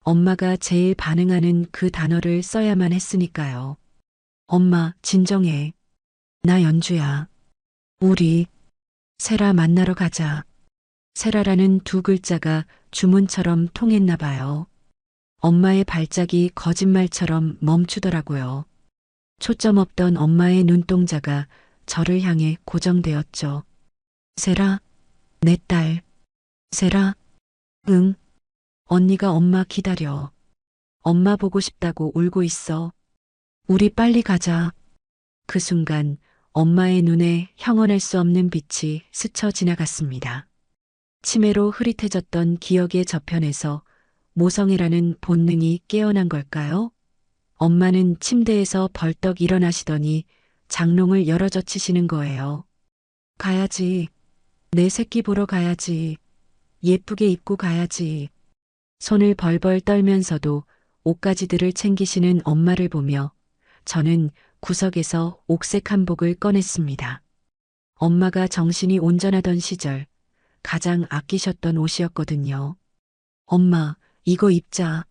엄마가 제일 반응하는 그 단어를 써야만 했으니까요. 엄마, 진정해. 나 연주야. 우리 세라 만나러 가자. 세라라는 두 글자가 주문처럼 통했나 봐요. 엄마의 발작이 거짓말처럼 멈추더라고요. 초점 없던 엄마의 눈동자가 저를 향해 고정되었죠. 세라, 내 딸. 세라, 응. 언니가 엄마 기다려. 엄마 보고 싶다고 울고 있어. 우리 빨리 가자. 그 순간 엄마의 눈에 형언할 수 없는 빛이 스쳐 지나갔습니다. 치매로 흐릿해졌던 기억의 저편에서 모성애라는 본능이 깨어난 걸까요? 엄마는 침대에서 벌떡 일어나시더니 장롱을 열어젖히시는 거예요. 가야지. 내 새끼 보러 가야지. 예쁘게 입고 가야지. 손을 벌벌 떨면서도 옷가지들을 챙기시는 엄마를 보며 저는 구석에서 옥색 한복을 꺼냈습니다. 엄마가 정신이 온전하던 시절 가장 아끼셨던 옷이었거든요. 엄마, 이거 입자.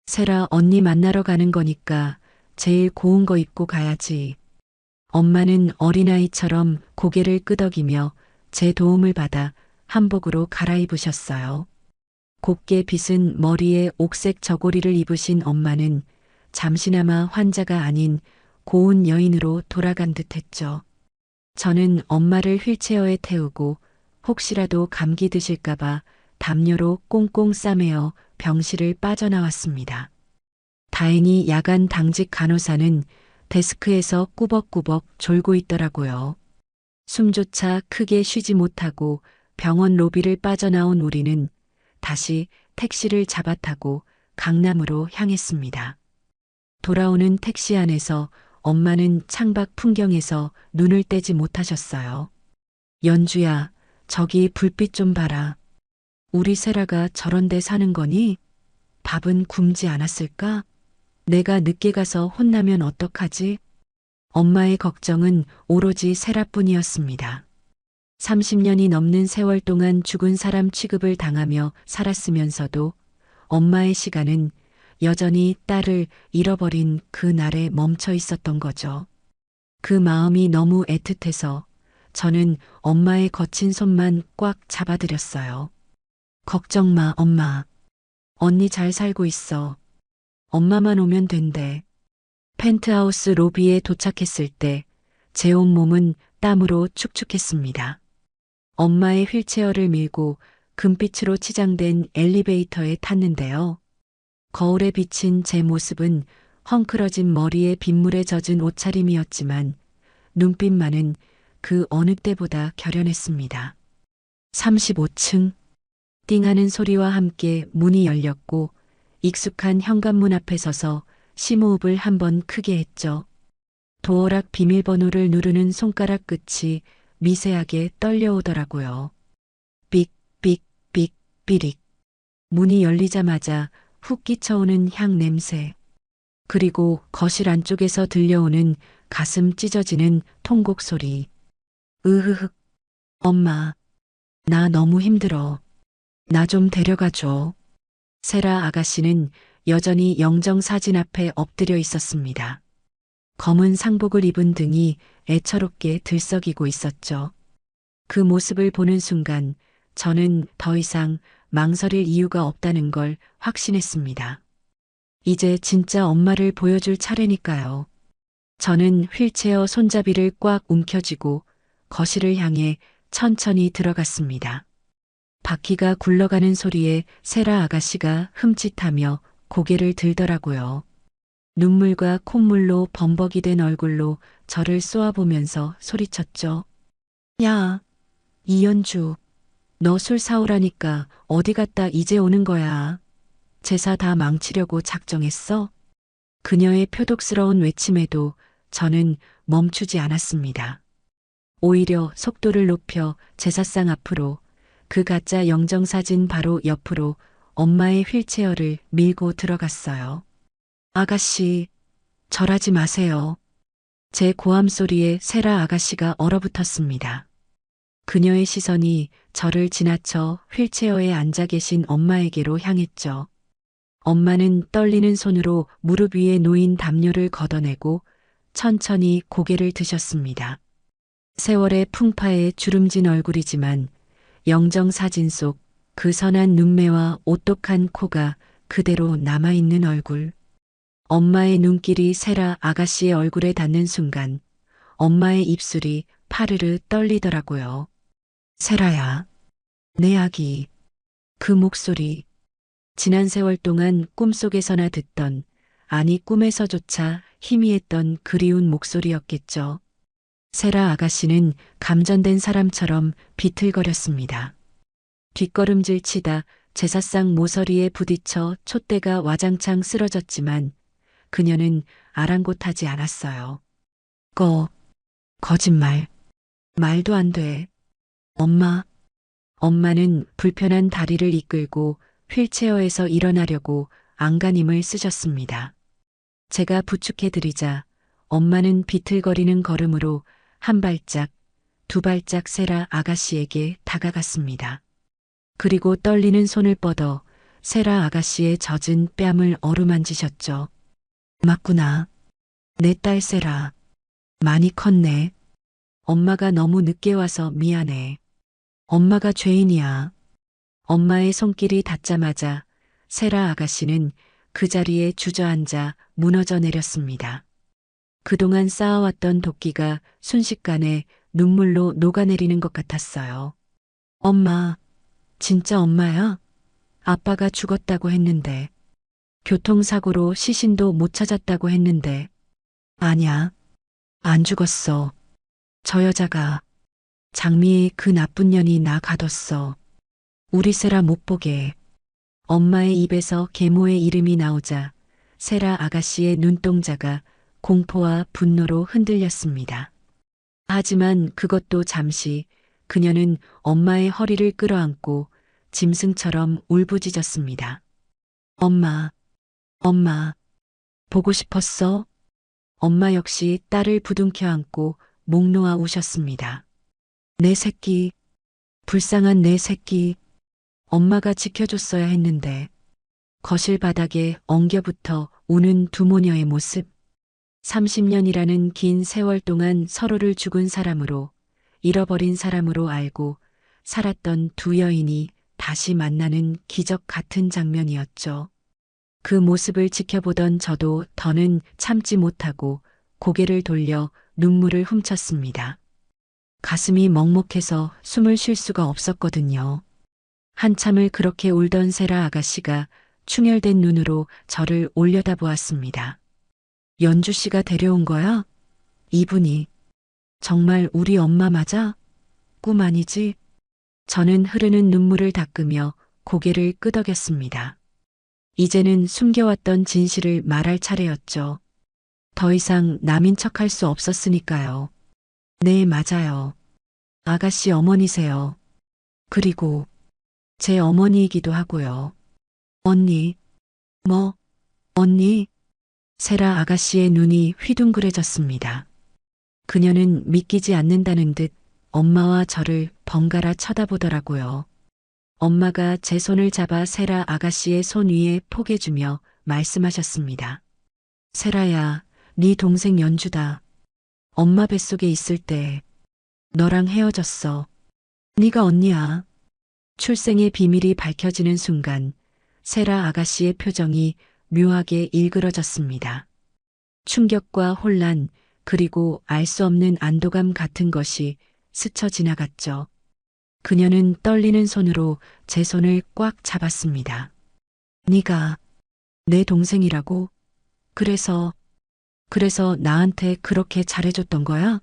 세라 언니 만나러 가는 거니까 제일 고운 거 입고 가야지. 엄마는 어린아이처럼 고개를 끄덕이며 제 도움을 받아 한복으로 갈아입으셨어요. 곱게 빗은 머리에 옥색 저고리를 입으신 엄마는 잠시나마 환자가 아닌 고운 여인으로 돌아간 듯했죠. 저는 엄마를 휠체어에 태우고 혹시라도 감기 드실까봐 담요로 꽁꽁 싸매어 병실을 빠져나왔습니다. 다행히 야간 당직 간호사는 데스크에서 꾸벅꾸벅 졸고 있더라고요. 숨조차 크게 쉬지 못하고 병원 로비를 빠져나온 우리는 다시 택시를 잡아타고 강남으로 향했습니다. 돌아오는 택시 안에서 엄마는 창밖 풍경에서 눈을 떼지 못하셨어요. 연주야, 저기 불빛 좀 봐라. 우리 세라가 저런 데 사는 거니? 밥은 굶지 않았을까? 내가 늦게 가서 혼나면 어떡하지? 엄마의 걱정은 오로지 세라뿐이었습니다. 30년이 넘는 세월 동안 죽은 사람 취급을 당하며 살았으면서도 엄마의 시간은 여전히 딸을 잃어버린 그 날에 멈춰 있었던 거죠. 그 마음이 너무 애틋해서 저는 엄마의 거친 손만 꽉 잡아드렸어요. 걱정 마, 엄마. 언니 잘 살고 있어. 엄마만 오면 된대. 펜트하우스 로비에 도착했을 때 제 온몸은 땀으로 축축했습니다. 엄마의 휠체어를 밀고 금빛으로 치장된 엘리베이터에 탔는데요. 거울에 비친 제 모습은 헝클어진 머리에 빗물에 젖은 옷차림이었지만 눈빛만은 그 어느 때보다 결연했습니다. 35층. 띵하는 소리와 함께 문이 열렸고 익숙한 현관문 앞에 서서 심호흡을 한번 크게 했죠. 도어락 비밀번호를 누르는 손가락 끝이 미세하게 떨려오더라고요. 삑, 삑, 삑, 삐릭. 문이 열리자마자 훅 끼쳐오는 향 냄새. 그리고 거실 안쪽에서 들려오는 가슴 찢어지는 통곡 소리. 으흐흑. 엄마, 나 너무 힘들어. 나 좀 데려가줘. 세라 아가씨는 여전히 영정 사진 앞에 엎드려 있었습니다. 검은 상복을 입은 등이 애처롭게 들썩이고 있었죠. 그 모습을 보는 순간 저는 더 이상 망설일 이유가 없다는 걸 확신했습니다. 이제 진짜 엄마를 보여줄 차례니까요. 저는 휠체어 손잡이를 꽉 움켜쥐고 거실을 향해 천천히 들어갔습니다. 바퀴가 굴러가는 소리에 세라 아가씨가 흠칫하며 고개를 들더라고요. 눈물과 콧물로 범벅이 된 얼굴로 저를 쏘아보면서 소리쳤죠. 야, 이연주, 너 술 사오라니까 어디 갔다 이제 오는 거야. 제사 다 망치려고 작정했어? 그녀의 표독스러운 외침에도 저는 멈추지 않았습니다. 오히려 속도를 높여 제사상 앞으로, 그 가짜 영정사진 바로 옆으로 엄마의 휠체어를 밀고 들어갔어요. 아가씨, 절하지 마세요. 제 고함 소리에 세라 아가씨가 얼어붙었습니다. 그녀의 시선이 저를 지나쳐 휠체어에 앉아 계신 엄마에게로 향했죠. 엄마는 떨리는 손으로 무릎 위에 놓인 담요를 걷어내고 천천히 고개를 드셨습니다. 세월의 풍파에 주름진 얼굴이지만 영정 사진 속 그 선한 눈매와 오똑한 코가 그대로 남아있는 얼굴. 엄마의 눈길이 세라 아가씨의 얼굴에 닿는 순간 엄마의 입술이 파르르 떨리더라고요. 세라야, 내 아기. 그 목소리. 지난 세월 동안 꿈속에서나 듣던, 아니 꿈에서조차 희미했던 그리운 목소리였겠죠. 세라 아가씨는 감전된 사람처럼 비틀거렸습니다. 뒷걸음질 치다 제사상 모서리에 부딪혀 촛대가 와장창 쓰러졌지만 그녀는 아랑곳하지 않았어요. 거짓말. 말도 안 돼. 엄마는 불편한 다리를 이끌고 휠체어에서 일어나려고 안간힘을 쓰셨습니다. 제가 부축해드리자 엄마는 비틀거리는 걸음으로 한 발짝, 두 발짝 세라 아가씨에게 다가갔습니다. 그리고 떨리는 손을 뻗어 세라 아가씨의 젖은 뺨을 어루만지셨죠. 맞구나. 내 딸 세라. 많이 컸네. 엄마가 너무 늦게 와서 미안해. 엄마가 죄인이야. 엄마의 손길이 닿자마자 세라 아가씨는 그 자리에 주저앉아 무너져 내렸습니다. 그동안 쌓아왔던 도끼가 순식간에 눈물로 녹아내리는 것 같았어요. 엄마, 진짜 엄마야? 아빠가 죽었다고 했는데, 교통사고로 시신도 못 찾았다고 했는데, 아냐, 안 죽었어. 저 여자가, 장미의 그 나쁜 년이 나 가뒀어. 우리 세라 못 보게. 엄마의 입에서 계모의 이름이 나오자 세라 아가씨의 눈동자가 공포와 분노로 흔들렸습니다. 하지만 그것도 잠시 그녀는 엄마의 허리를 끌어안고 짐승처럼 울부짖었습니다. 엄마, 보고 싶었어? 엄마 역시 딸을 부둥켜 안고 목 놓아 우셨습니다. 내 새끼, 불쌍한 내 새끼. 엄마가 지켜줬어야 했는데. 거실 바닥에 엉겨붙어 우는 두 모녀의 모습. 30년이라는 긴 세월 동안 서로를 죽은 사람으로, 잃어버린 사람으로 알고 살았던 두 여인이 다시 만나는 기적 같은 장면이었죠. 그 모습을 지켜보던 저도 더는 참지 못하고 고개를 돌려 눈물을 훔쳤습니다. 가슴이 먹먹해서 숨을 쉴 수가 없었거든요. 한참을 그렇게 울던 세라 아가씨가 충혈된 눈으로 저를 올려다보았습니다. 연주 씨가 데려온 거야? 이분이. 정말 우리 엄마 맞아? 꿈 아니지? 저는 흐르는 눈물을 닦으며 고개를 끄덕였습니다. 이제는 숨겨왔던 진실을 말할 차례였죠. 더 이상 남인 척할 수 없었으니까요. 네, 맞아요. 아가씨 어머니세요. 그리고 제 어머니이기도 하고요. 언니, 뭐, 언니? 세라 아가씨의 눈이 휘둥그레졌습니다. 그녀는 믿기지 않는다는 듯 엄마와 저를 번갈아 쳐다보더라고요. 엄마가 제 손을 잡아 세라 아가씨의 손 위에 포개주며 말씀하셨습니다. 세라야, 네 동생 연주다. 엄마 뱃속에 있을 때 너랑 헤어졌어. 네가 언니야. 출생의 비밀이 밝혀지는 순간 세라 아가씨의 표정이 묘하게 일그러졌습니다. 충격과 혼란, 그리고 알 수 없는 안도감 같은 것이 스쳐 지나갔죠. 그녀는 떨리는 손으로 제 손을 꽉 잡았습니다. 네가 내 동생이라고? 그래서 나한테 그렇게 잘해줬던 거야?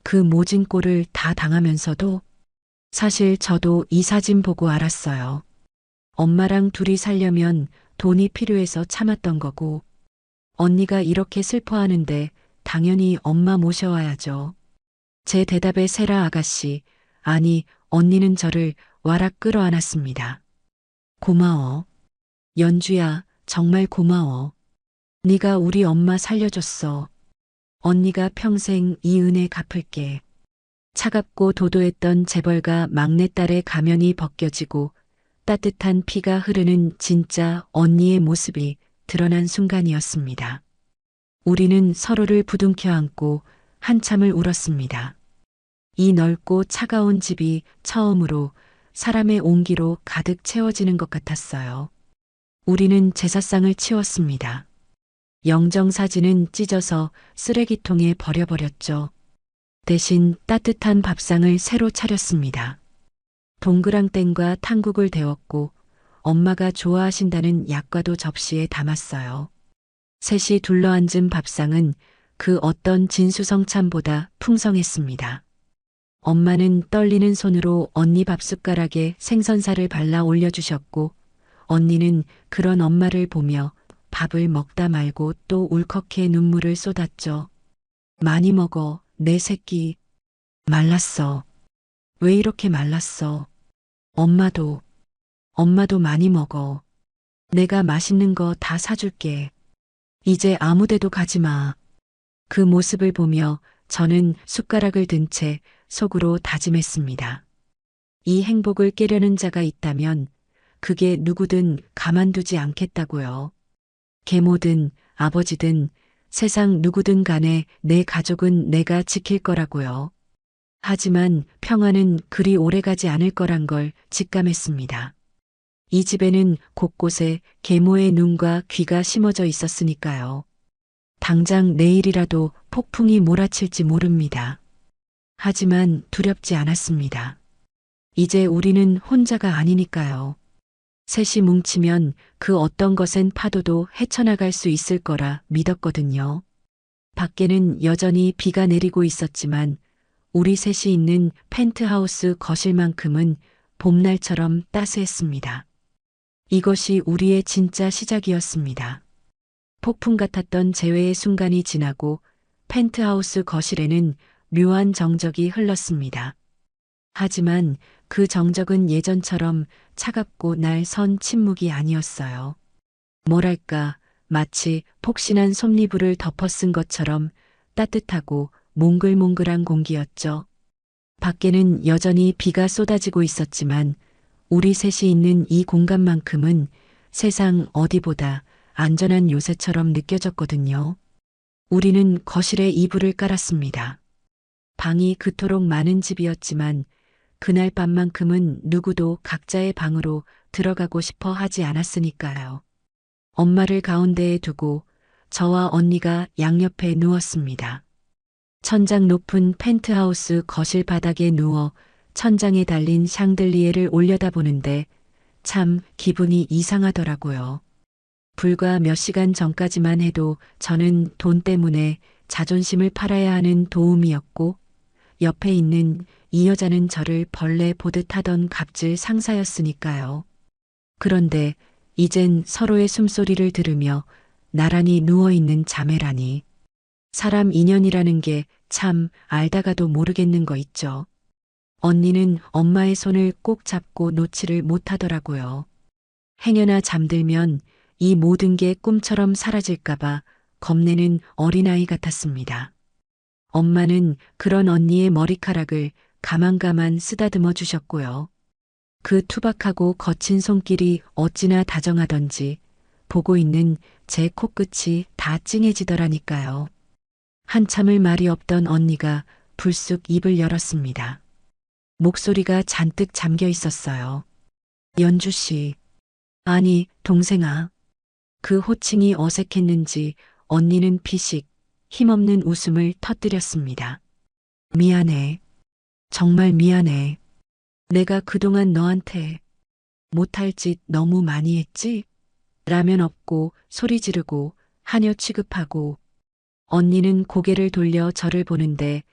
그 모진 꼴을 다 당하면서도? 사실 저도 이 사진 보고 알았어요. 엄마랑 둘이 살려면 돈이 필요해서 참았던 거고, 언니가 이렇게 슬퍼하는데 당연히 엄마 모셔와야죠. 제 대답에 세라 아가씨, 아니, 언니는 저를 와락 끌어안았습니다. 고마워. 연주야, 정말 고마워. 네가 우리 엄마 살려줬어. 언니가 평생 이 은혜 갚을게. 차갑고 도도했던 재벌가 막내딸의 가면이 벗겨지고 따뜻한 피가 흐르는 진짜 언니의 모습이 드러난 순간이었습니다. 우리는 서로를 부둥켜 안고 한참을 울었습니다. 이 넓고 차가운 집이 처음으로 사람의 온기로 가득 채워지는 것 같았어요. 우리는 제사상을 치웠습니다. 영정사진은 찢어서 쓰레기통에 버려버렸죠. 대신 따뜻한 밥상을 새로 차렸습니다. 동그랑땡과 탕국을 데웠고 엄마가 좋아하신다는 약과도 접시에 담았어요. 셋이 둘러앉은 밥상은 그 어떤 진수성찬보다 풍성했습니다. 엄마는 떨리는 손으로 언니 밥숟가락에 생선살을 발라 올려주셨고 언니는 그런 엄마를 보며 밥을 먹다 말고 또 울컥해 눈물을 쏟았죠. 많이 먹어, 내 새끼. 말랐어. 왜 이렇게 말랐어? 엄마도 많이 먹어. 내가 맛있는 거 다 사줄게. 이제 아무 데도 가지 마. 그 모습을 보며 저는 숟가락을 든 채 속으로 다짐했습니다. 이 행복을 깨려는 자가 있다면 그게 누구든 가만두지 않겠다고요. 계모든 아버지든 세상 누구든 간에 내 가족은 내가 지킬 거라고요. 하지만 평화는 그리 오래가지 않을 거란 걸 직감했습니다. 이 집에는 곳곳에 계모의 눈과 귀가 심어져 있었으니까요. 당장 내일이라도 폭풍이 몰아칠지 모릅니다. 하지만 두렵지 않았습니다. 이제 우리는 혼자가 아니니까요. 셋이 뭉치면 그 어떤 것엔 파도도 헤쳐나갈 수 있을 거라 믿었거든요. 밖에는 여전히 비가 내리고 있었지만 우리 셋이 있는 펜트하우스 거실만큼은 봄날처럼 따스했습니다. 이것이 우리의 진짜 시작이었습니다. 폭풍 같았던 재회의 순간이 지나고 펜트하우스 거실에는 묘한 정적이 흘렀습니다. 하지만 그 정적은 예전처럼 차갑고 날 선 침묵이 아니었어요. 뭐랄까, 마치 폭신한 솜니부를 덮어쓴 것처럼 따뜻하고 몽글몽글한 공기였죠. 밖에는 여전히 비가 쏟아지고 있었지만 우리 셋이 있는 이 공간만큼은 세상 어디보다 안전한 요새처럼 느껴졌거든요. 우리는 거실에 이불을 깔았습니다. 방이 그토록 많은 집이었지만 그날 밤만큼은 누구도 각자의 방으로 들어가고 싶어 하지 않았으니까요. 엄마를 가운데에 두고 저와 언니가 양옆에 누웠습니다. 천장 높은 펜트하우스 거실 바닥에 누워 천장에 달린 샹들리에를 올려다보는데 참 기분이 이상하더라고요. 불과 몇 시간 전까지만 해도 저는 돈 때문에 자존심을 팔아야 하는 도움이었고 옆에 있는 이 여자는 저를 벌레 보듯 하던 갑질 상사였으니까요. 그런데 이젠 서로의 숨소리를 들으며 나란히 누워있는 자매라니. 사람 인연이라는 게 참 알다가도 모르겠는 거 있죠. 언니는 엄마의 손을 꼭 잡고 놓지를 못하더라고요. 행여나 잠들면 이 모든 게 꿈처럼 사라질까봐 겁내는 어린아이 같았습니다. 엄마는 그런 언니의 머리카락을 가만가만 쓰다듬어 주셨고요. 그 투박하고 거친 손길이 어찌나 다정하던지 보고 있는 제 코끝이 다 찡해지더라니까요. 한참을 말이 없던 언니가 불쑥 입을 열었습니다. 목소리가 잔뜩 잠겨 있었어요. 연주 씨. 아니, 동생아. 그 호칭이 어색했는지 언니는 피식 힘없는 웃음을 터뜨렸습니다. 미안해. 정말 미안해. 내가 그동안 너한테 못할 짓 너무 많이 했지? 라면 없고 소리 지르고 하녀 취급하고 언니는 고개를 돌려 저를 보는데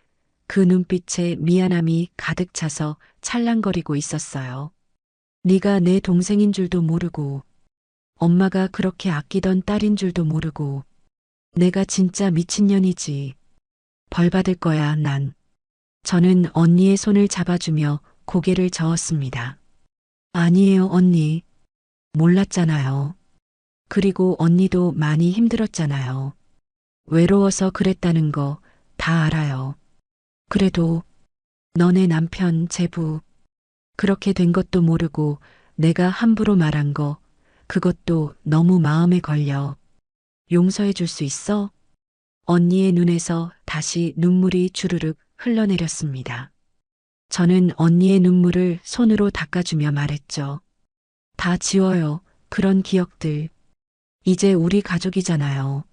그 눈빛에 미안함이 가득 차서 찰랑거리고 있었어요. 네가 내 동생인 줄도 모르고 엄마가 그렇게 아끼던 딸인 줄도 모르고 내가 진짜 미친년이지. 벌 받을 거야, 난. 저는 언니의 손을 잡아주며 고개를 저었습니다. 아니에요, 언니. 몰랐잖아요. 그리고 언니도 많이 힘들었잖아요. 외로워서 그랬다는 거 다 알아요. 그래도 너네 남편 제부 그렇게 된 것도 모르고 내가 함부로 말한 거 그것도 너무 마음에 걸려. 용서해 줄 수 있어? 언니의 눈에서 다시 눈물이 주르륵 흘러내렸습니다. 저는 언니의 눈물을 손으로 닦아주며 말했죠. 다 지워요. 그런 기억들. 이제 우리 가족이잖아요.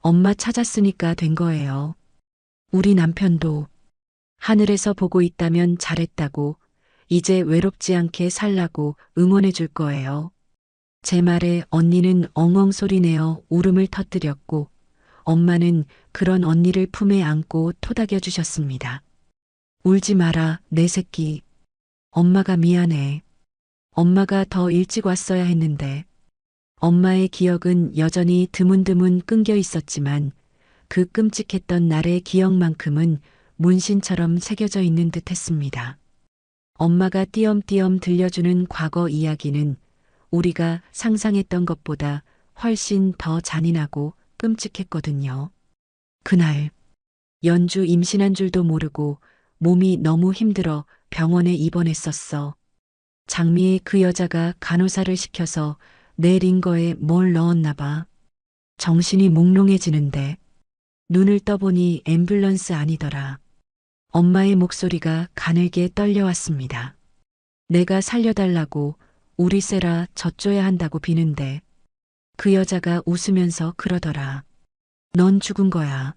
엄마 찾았으니까 된 거예요. 우리 남편도 하늘에서 보고 있다면 잘했다고 이제 외롭지 않게 살라고 응원해 줄 거예요. 제 말에 언니는 엉엉 소리내어 울음을 터뜨렸고 엄마는 그런 언니를 품에 안고 토닥여 주셨습니다. 울지 마라, 내 새끼. 엄마가 미안해. 엄마가 더 일찍 왔어야 했는데. 엄마의 기억은 여전히 드문드문 끊겨 있었지만 그 끔찍했던 날의 기억만큼은 문신처럼 새겨져 있는 듯 했습니다. 엄마가 띄엄띄엄 들려주는 과거 이야기는 우리가 상상했던 것보다 훨씬 더 잔인하고 끔찍했거든요. 그날 연주 임신한 줄도 모르고 몸이 너무 힘들어 병원에 입원했었어. 장미에 그 여자가 간호사를 시켜서 내 링거에 뭘 넣었나 봐. 정신이 몽롱해지는데 눈을 떠보니 앰뷸런스 아니더라. 엄마의 목소리가 가늘게 떨려왔습니다. 내가 살려달라고 우리 세라 젖줘야 한다고 비는데 그 여자가 웃으면서 그러더라. 넌 죽은 거야.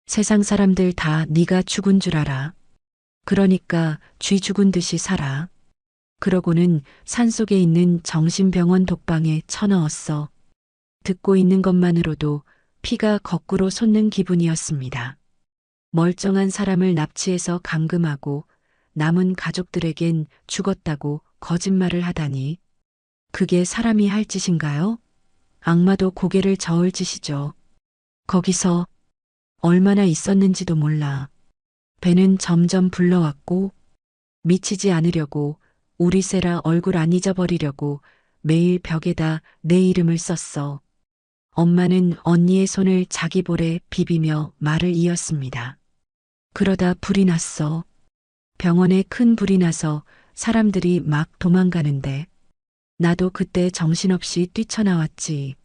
세상 사람들 다 네가 죽은 줄 알아. 그러니까 쥐 죽은 듯이 살아. 그러고는 산속에 있는 정신병원 독방에 쳐넣었어. 듣고 있는 것만으로도 피가 거꾸로 솟는 기분이었습니다. 멀쩡한 사람을 납치해서 감금하고 남은 가족들에겐 죽었다고 거짓말을 하다니. 그게 사람이 할 짓인가요? 악마도 고개를 저을 짓이죠. 거기서 얼마나 있었는지도 몰라. 배는 점점 불러왔고 미치지 않으려고 우리 세라 얼굴 안 잊어버리려고 매일 벽에다 내 이름을 썼어. 엄마는 언니의 손을 자기 볼에 비비며 말을 이었습니다. 그러다 불이 났어. 병원에 큰 불이 나서 사람들이 막 도망가는데 나도 그때 정신없이 뛰쳐나왔지.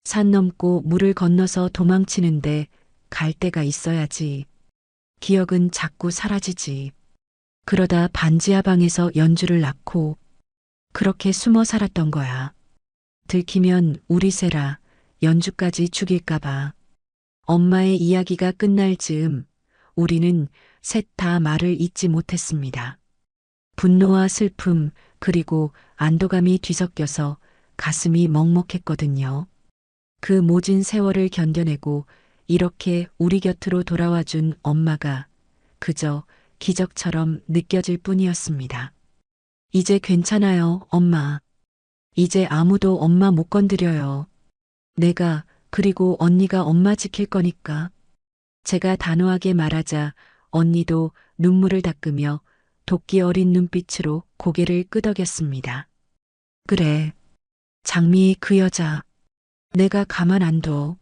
산 넘고 물을 건너서 도망치는데 갈 데가 있어야지. 기억은 자꾸 사라지지. 그러다 반지하방에서 연주를 낳고 그렇게 숨어 살았던 거야. 들키면 우리 세라 연주까지 죽일까봐. 엄마의 이야기가 끝날 즈음 우리는 셋 다 말을 잇지 못했습니다. 분노와 슬픔 그리고 안도감이 뒤섞여서 가슴이 먹먹했거든요. 그 모진 세월을 견뎌내고 이렇게 우리 곁으로 돌아와 준 엄마가 그저 기적처럼 느껴질 뿐이었습니다. 이제 괜찮아요, 엄마. 이제 아무도 엄마 못 건드려요. 내가 그리고 언니가 엄마 지킬 거니까. 제가 단호하게 말하자 언니도 눈물을 닦으며 도끼 어린 눈빛으로 고개를 끄덕였습니다. 그래. 장미 그 여자. 내가 가만 안 둬.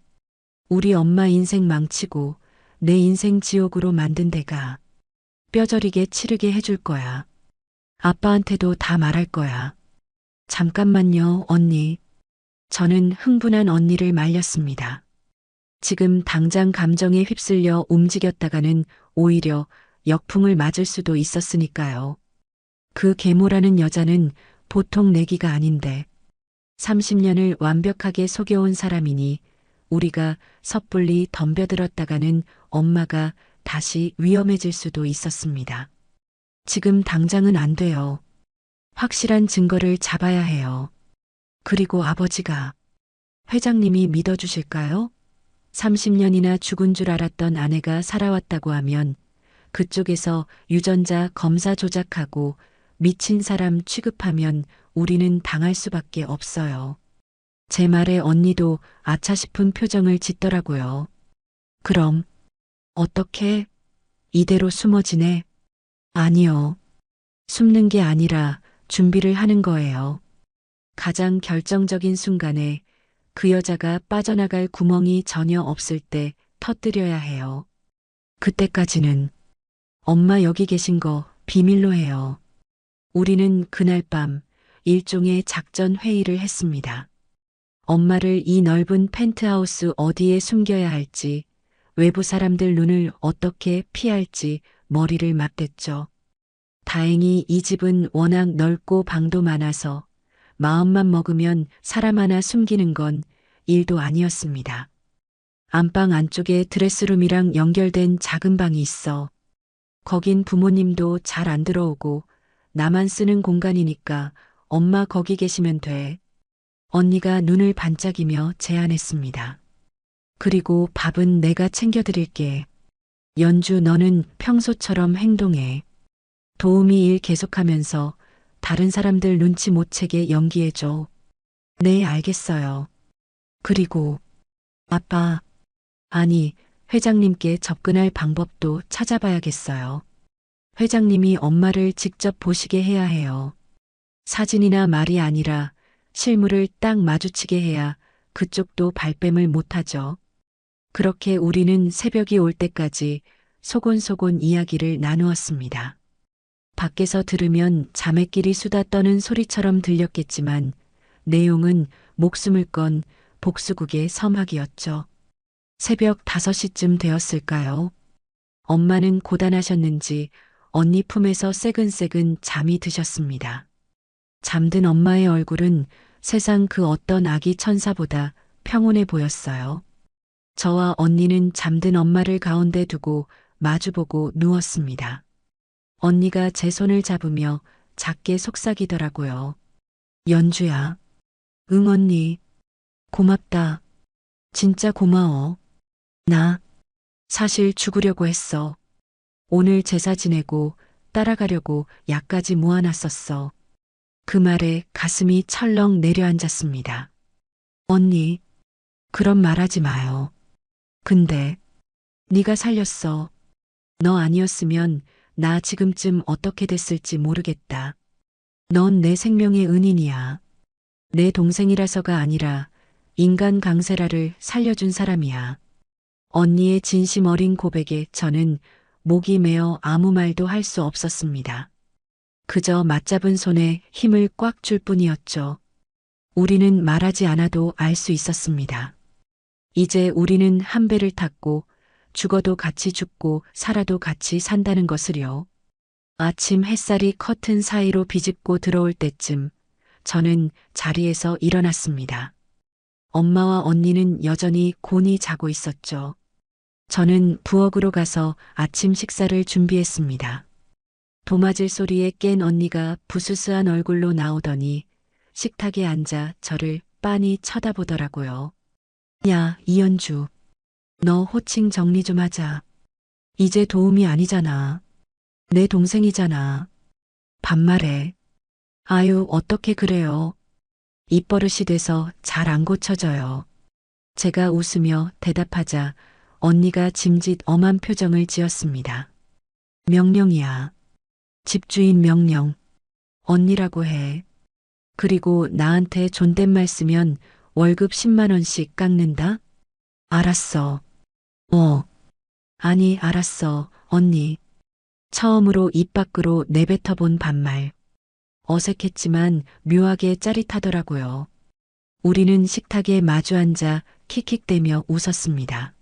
우리 엄마 인생 망치고 내 인생 지옥으로 만든 데가 뼈저리게 치르게 해줄 거야. 아빠한테도 다 말할 거야. 잠깐만요, 언니. 저는 흥분한 언니를 말렸습니다. 지금 당장 감정에 휩쓸려 움직였다가는 오히려 역풍을 맞을 수도 있었으니까요. 그 계모라는 여자는 보통 내기가 아닌데 30년을 완벽하게 속여온 사람이니 우리가 섣불리 덤벼들었다가는 엄마가 다시 위험해질 수도 있었습니다. 지금 당장은 안 돼요. 확실한 증거를 잡아야 해요. 그리고 아버지가 회장님이 믿어주실까요? 30년이나 죽은 줄 알았던 아내가 살아왔다고 하면 그쪽에서 유전자 검사 조작하고 미친 사람 취급하면 우리는 당할 수밖에 없어요. 제 말에 언니도 아차 싶은 표정을 짓더라고요. 그럼 어떻게 이대로 숨어지네? 아니요. 숨는 게 아니라 준비를 하는 거예요. 가장 결정적인 순간에 그 여자가 빠져나갈 구멍이 전혀 없을 때 터뜨려야 해요. 그때까지는 엄마 여기 계신 거 비밀로 해요. 우리는 그날 밤 일종의 작전 회의를 했습니다. 엄마를 이 넓은 펜트하우스 어디에 숨겨야 할지, 외부 사람들 눈을 어떻게 피할지 머리를 맞댔죠. 다행히 이 집은 워낙 넓고 방도 많아서 마음만 먹으면 사람 하나 숨기는 건 일도 아니었습니다. 안방 안쪽에 드레스룸이랑 연결된 작은 방이 있어. 거긴 부모님도 잘 안 들어오고 나만 쓰는 공간이니까 엄마 거기 계시면 돼. 언니가 눈을 반짝이며 제안했습니다. 그리고 밥은 내가 챙겨드릴게. 연주 너는 평소처럼 행동해. 도우미 일 계속하면서 다른 사람들 눈치 못 채게 연기해줘. 네, 알겠어요. 그리고 아빠, 아니, 회장님께 접근할 방법도 찾아봐야겠어요. 회장님이 엄마를 직접 보시게 해야 해요. 사진이나 말이 아니라 실물을 딱 마주치게 해야 그쪽도 발뺌을 못하죠. 그렇게 우리는 새벽이 올 때까지 소곤소곤 이야기를 나누었습니다. 밖에서 들으면 자매끼리 수다 떠는 소리처럼 들렸겠지만 내용은 목숨을 건 복수국의 서막이었죠. 새벽 5시쯤 되었을까요? 엄마는 고단하셨는지 언니 품에서 새근새근 잠이 드셨습니다. 잠든 엄마의 얼굴은 세상 그 어떤 아기 천사보다 평온해 보였어요. 저와 언니는 잠든 엄마를 가운데 두고 마주보고 누웠습니다. 언니가 제 손을 잡으며 작게 속삭이더라고요. 연주야. 응 언니. 고맙다. 진짜 고마워. 나 사실 죽으려고 했어. 오늘 제사 지내고 따라가려고 약까지 모아놨었어. 그 말에 가슴이 철렁 내려앉았습니다. 언니, 그런 말하지 마요. 근데 네가 살렸어. 너 아니었으면 나 지금쯤 어떻게 됐을지 모르겠다. 넌 내 생명의 은인이야. 내 동생이라서가 아니라 인간 강세라를 살려준 사람이야. 언니의 진심 어린 고백에 저는 목이 메어 아무 말도 할 수 없었습니다. 그저 맞잡은 손에 힘을 꽉 줄 뿐이었죠. 우리는 말하지 않아도 알 수 있었습니다. 이제 우리는 한 배를 탔고 죽어도 같이 죽고 살아도 같이 산다는 것을요. 아침 햇살이 커튼 사이로 비집고 들어올 때쯤 저는 자리에서 일어났습니다. 엄마와 언니는 여전히 곤히 자고 있었죠. 저는 부엌으로 가서 아침 식사를 준비했습니다. 도마질 소리에 깬 언니가 부스스한 얼굴로 나오더니 식탁에 앉아 저를 빤히 쳐다보더라고요. 야, 이연주. 너 호칭 정리 좀 하자. 이제 도움이 아니잖아. 내 동생이잖아. 반말해. 아유, 어떻게 그래요. 입버릇이 돼서 잘 안 고쳐져요. 제가 웃으며 대답하자 언니가 짐짓 엄한 표정을 지었습니다. 명령이야. 집주인 명령. 언니라고 해. 그리고 나한테 존댓말 쓰면 월급 10만 원씩 깎는다? 알았어. 아니, 알았어, 언니. 처음으로 입 밖으로 내뱉어 본 반말. 어색했지만 묘하게 짜릿하더라고요. 우리는 식탁에 마주 앉아 킥킥대며 웃었습니다.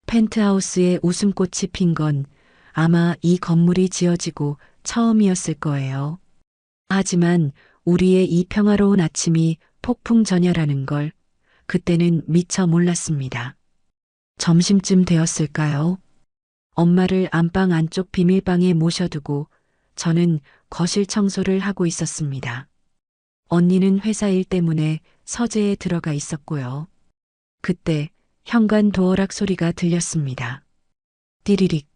펜트하우스에 웃음꽃이 핀 건 아마 이 건물이 지어지고 처음이었을 거예요. 하지만 우리의 이 평화로운 아침이 폭풍전야라는 걸 그때는 미처 몰랐습니다. 점심쯤 되었을까요? 엄마를 안방 안쪽 비밀방에 모셔두고 저는 거실 청소를 하고 있었습니다. 언니는 회사 일 때문에 서재에 들어가 있었고요. 그때 현관 도어락 소리가 들렸습니다. 띠리릭.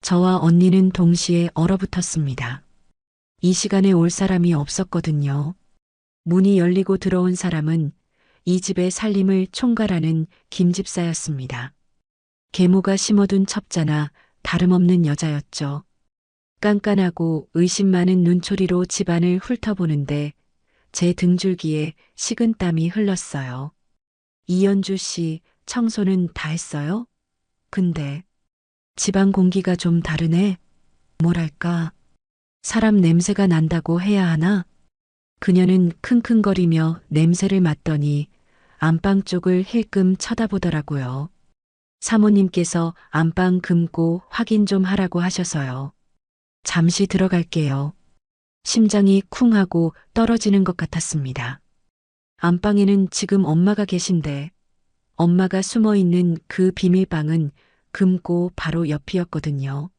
저와 언니는 동시에 얼어붙었습니다. 이 시간에 올 사람이 없었거든요. 문이 열리고 들어온 사람은 이 집의 살림을 총괄하는 김집사였습니다. 계모가 심어둔 첩자나 다름없는 여자였죠. 깐깐하고 의심 많은 눈초리로 집안을 훑어보는데 제 등줄기에 식은땀이 흘렀어요. 이연주 씨, 청소는 다 했어요? 근데 집안 공기가 좀 다르네. 뭐랄까, 사람 냄새가 난다고 해야 하나? 그녀는 킁킁거리며 냄새를 맡더니 안방 쪽을 힐끔 쳐다보더라고요. 사모님께서 안방 금고 확인 좀 하라고 하셔서요. 잠시 들어갈게요. 심장이 쿵 하고 떨어지는 것 같았습니다. 안방에는 지금 엄마가 계신데 엄마가 숨어 있는 그 비밀방은 금고 바로 옆이었거든요.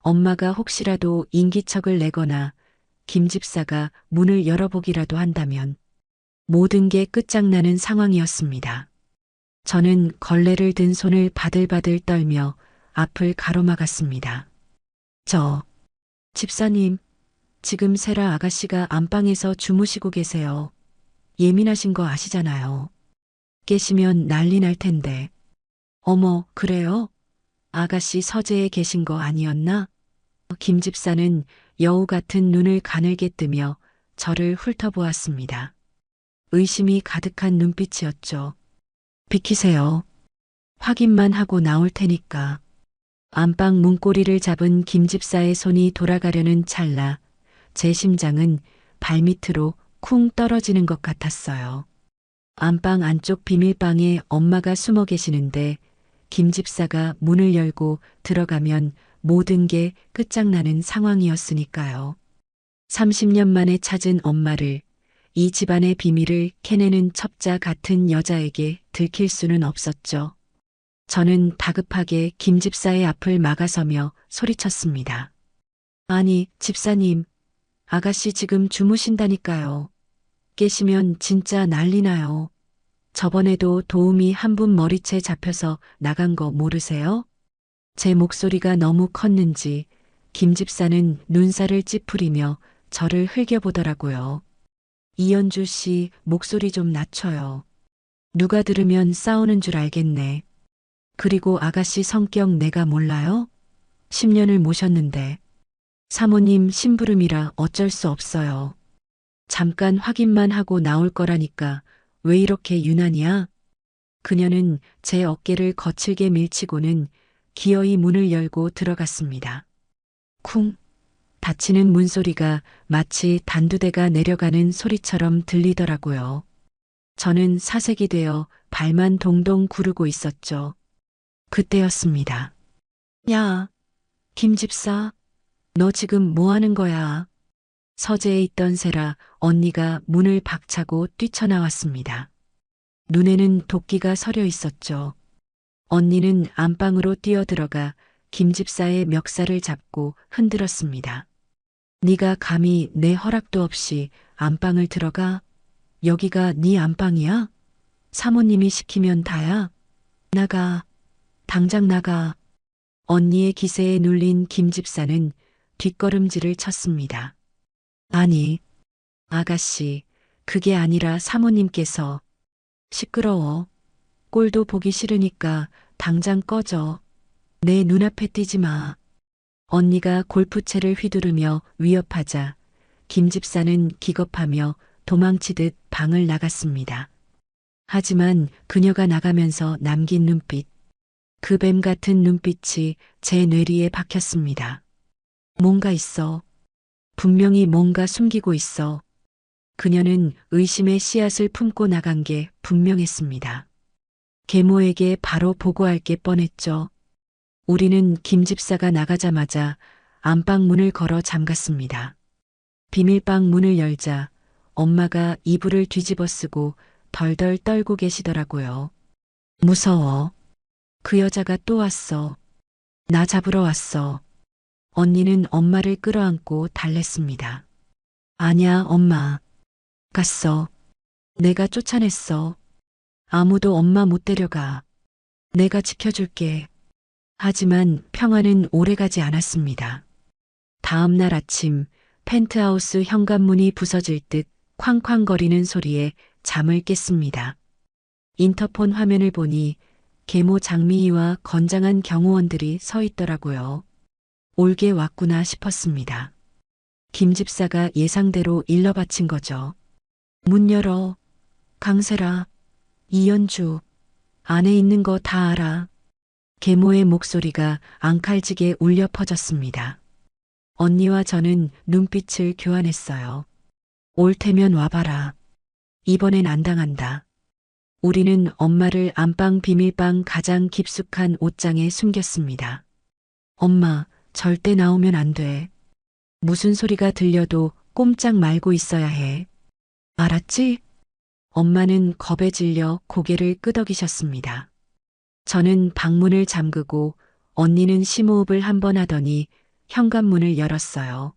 엄마가 혹시라도 인기척을 내거나 김 집사가 문을 열어보기라도 한다면 모든 게 끝장나는 상황이었습니다. 저는 걸레를 든 손을 바들바들 떨며 앞을 가로막았습니다. 집사님, 지금 세라 아가씨가 안방에서 주무시고 계세요. 예민하신 거 아시잖아요. 깨시면 난리 날 텐데. 어머, 그래요? 아가씨 서재에 계신 거 아니었나? 김 집사는 여우 같은 눈을 가늘게 뜨며 저를 훑어보았습니다. 의심이 가득한 눈빛이었죠. 비키세요. 확인만 하고 나올 테니까. 안방 문고리를 잡은 김 집사의 손이 돌아가려는 찰나 제 심장은 발밑으로 쿵 떨어지는 것 같았어요. 안방 안쪽 비밀방에 엄마가 숨어 계시는데 김 집사가 문을 열고 들어가면 모든 게 끝장나는 상황이었으니까요. 30년 만에 찾은 엄마를, 이 집안의 비밀을 캐내는 첩자 같은 여자에게 들킬 수는 없었죠. 저는 다급하게 김 집사의 앞을 막아서며 소리쳤습니다. 아니, 집사님, 아가씨 지금 주무신다니까요. 깨시면 진짜 난리 나요. 저번에도 도우미 한 분 머리채 잡혀서 나간 거 모르세요? 제 목소리가 너무 컸는지 김 집사는 눈살을 찌푸리며 저를 흘겨보더라고요. 이연주 씨, 목소리 좀 낮춰요. 누가 들으면 싸우는 줄 알겠네. 그리고 아가씨 성격 내가 몰라요? 10년을 모셨는데 사모님 심부름이라 어쩔 수 없어요. 잠깐 확인만 하고 나올 거라니까 왜 이렇게 유난이야? 그녀는 제 어깨를 거칠게 밀치고는 기어이 문을 열고 들어갔습니다. 쿵! 닫히는 문소리가 마치 단두대가 내려가는 소리처럼 들리더라고요. 저는 사색이 되어 발만 동동 구르고 있었죠. 그때였습니다. 야, 김 집사, 너 지금 뭐 하는 거야? 서재에 있던 세라 언니가 문을 박차고 뛰쳐나왔습니다. 눈에는 도끼가 서려 있었죠. 언니는 안방으로 뛰어들어가 김 집사의 멱살을 잡고 흔들었습니다. 네가 감히 내 허락도 없이 안방을 들어가? 여기가 네 안방이야? 사모님이 시키면 다야? 나가. 당장 나가. 언니의 기세에 눌린 김 집사는 뒷걸음질을 쳤습니다. 아니, 아가씨, 그게 아니라 사모님께서. 시끄러워. 꼴도 보기 싫으니까 당장 꺼져. 내 눈앞에 띄지 마. 언니가 골프채를 휘두르며 위협하자 김 집사는 기겁하며 도망치듯 방을 나갔습니다. 하지만 그녀가 나가면서 남긴 눈빛, 그 뱀 같은 눈빛이 제 뇌리에 박혔습니다. 뭔가 있어. 분명히 뭔가 숨기고 있어. 그녀는 의심의 씨앗을 품고 나간 게 분명했습니다. 계모에게 바로 보고할 게 뻔했죠. 우리는 김 집사가 나가자마자 안방 문을 걸어 잠갔습니다. 비밀방 문을 열자 엄마가 이불을 뒤집어 쓰고 덜덜 떨고 계시더라고요. 무서워. 그 여자가 또 왔어. 나 잡으러 왔어. 언니는 엄마를 끌어안고 달랬습니다. 아냐, 엄마. 갔어. 내가 쫓아냈어. 아무도 엄마 못 데려가. 내가 지켜줄게. 하지만 평화는 오래가지 않았습니다. 다음 날 아침 펜트하우스 현관문이 부서질 듯 쾅쾅거리는 소리에 잠을 깼습니다. 인터폰 화면을 보니 계모 장미희와 건장한 경호원들이 서 있더라고요. 올게 왔구나 싶었습니다. 김 집사가 예상대로 일러바친 거죠. 문 열어. 강세라. 이연주. 안에 있는 거 다 알아. 계모의 목소리가 앙칼지게 울려 퍼졌습니다. 언니와 저는 눈빛을 교환했어요. 올 테면 와봐라. 이번엔 안 당한다. 우리는 엄마를 안방 비밀방 가장 깊숙한 옷장에 숨겼습니다. 엄마, 절대 나오면 안 돼. 무슨 소리가 들려도 꼼짝 말고 있어야 해. 알았지? 엄마는 겁에 질려 고개를 끄덕이셨습니다. 저는 방문을 잠그고 언니는 심호흡을 한 번 하더니 현관문을 열었어요.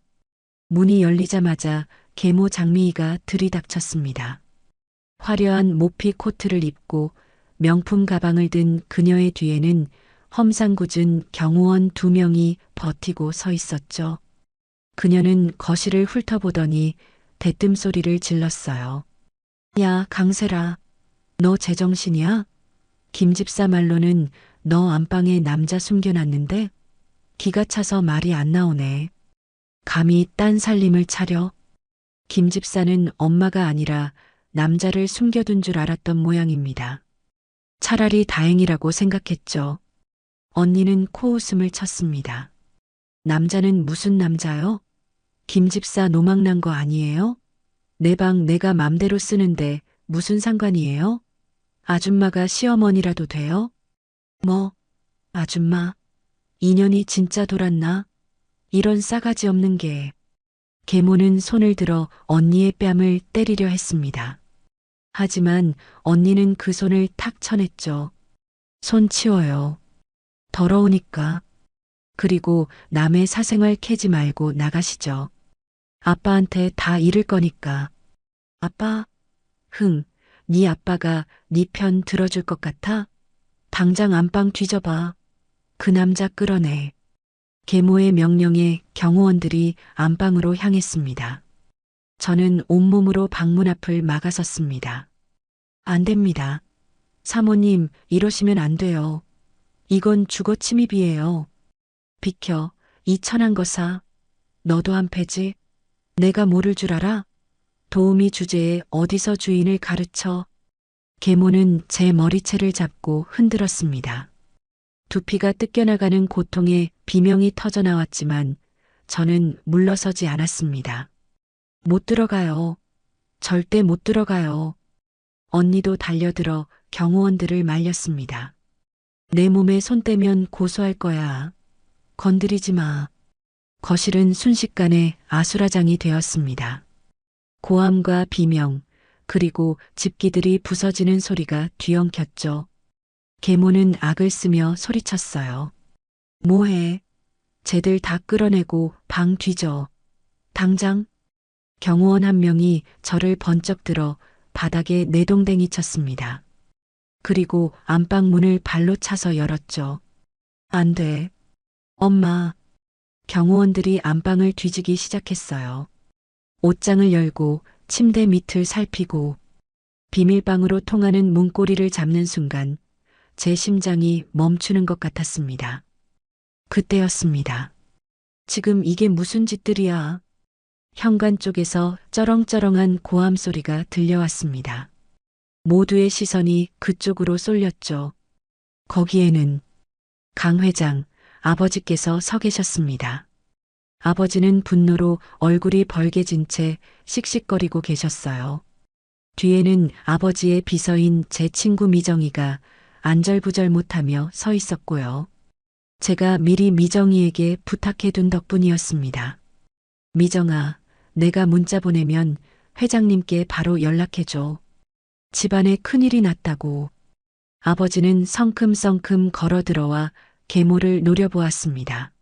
문이 열리자마자 계모 장미희가 들이닥쳤습니다. 화려한 모피 코트를 입고 명품 가방을 든 그녀의 뒤에는 험상궂은 경호원 2명이 버티고 서 있었죠. 그녀는 거실을 훑어보더니 대뜸 소리를 질렀어요. 야, 강세라. 너 제정신이야? 김 집사 말로는 너 안방에 남자 숨겨놨는데 기가 차서 말이 안 나오네. 감히 딴 살림을 차려? 김 집사는 엄마가 아니라 남자를 숨겨둔 줄 알았던 모양입니다. 차라리 다행이라고 생각했죠. 언니는 코웃음을 쳤습니다. 남자는 무슨 남자요? 김 집사 노망난 거 아니에요? 내 방 내가 맘대로 쓰는데 무슨 상관이에요? 아줌마가 시어머니라도 돼요? 뭐, 아줌마, 인연이 진짜 돌았나? 이런 싸가지 없는 게. 계모는 손을 들어 언니의 뺨을 때리려 했습니다. 하지만 언니는 그 손을 탁 쳐냈죠. 손 치워요. 더러우니까. 그리고 남의 사생활 캐지 말고 나가시죠. 아빠한테 다 잃을 거니까. 아빠? 네 아빠가 네 편 들어줄 것 같아? 당장 안방 뒤져봐. 그 남자 끌어내. 계모의 명령에 경호원들이 안방으로 향했습니다. 저는 온몸으로 방문 앞을 막아섰습니다. 안 됩니다. 사모님, 이러시면 안 돼요. 이건 주거 침입이에요. 비켜, 이 천한 거사. 너도 한 패지? 내가 모를 줄 알아? 도우미 주제에 어디서 주인을 가르쳐? 계모는 제 머리채를 잡고 흔들었습니다. 두피가 뜯겨나가는 고통에 비명이 터져나왔지만 저는 물러서지 않았습니다. 못 들어가요. 절대 못 들어가요. 언니도 달려들어 경호원들을 말렸습니다. 내 몸에 손 떼면 고소할 거야. 건드리지 마. 거실은 순식간에 아수라장이 되었습니다. 고함과 비명, 그리고 집기들이 부서지는 소리가 뒤엉켰죠. 계모는 악을 쓰며 소리쳤어요. 뭐해? 쟤들 다 끌어내고 방 뒤져. 당장. 경호원 한 명이 저를 번쩍 들어 바닥에 내동댕이 쳤습니다. 그리고 안방 문을 발로 차서 열었죠. 안 돼. 엄마. 경호원들이 안방을 뒤지기 시작했어요. 옷장을 열고 침대 밑을 살피고 비밀방으로 통하는 문고리를 잡는 순간 제 심장이 멈추는 것 같았습니다. 그때였습니다. 지금 이게 무슨 짓들이야? 현관 쪽에서 쩌렁쩌렁한 고함 소리가 들려왔습니다. 모두의 시선이 그쪽으로 쏠렸죠. 거기에는 강 회장, 아버지께서 서 계셨습니다. 아버지는 분노로 얼굴이 벌개진 채 씩씩거리고 계셨어요. 뒤에는 아버지의 비서인 제 친구 미정이가 안절부절 못하며 서 있었고요. 제가 미리 미정이에게 부탁해둔 덕분이었습니다. 미정아, 내가 문자 보내면 회장님께 바로 연락해줘. 집안에 큰일이 났다고. 아버지는 성큼성큼 걸어 들어와 계모를 노려보았습니다.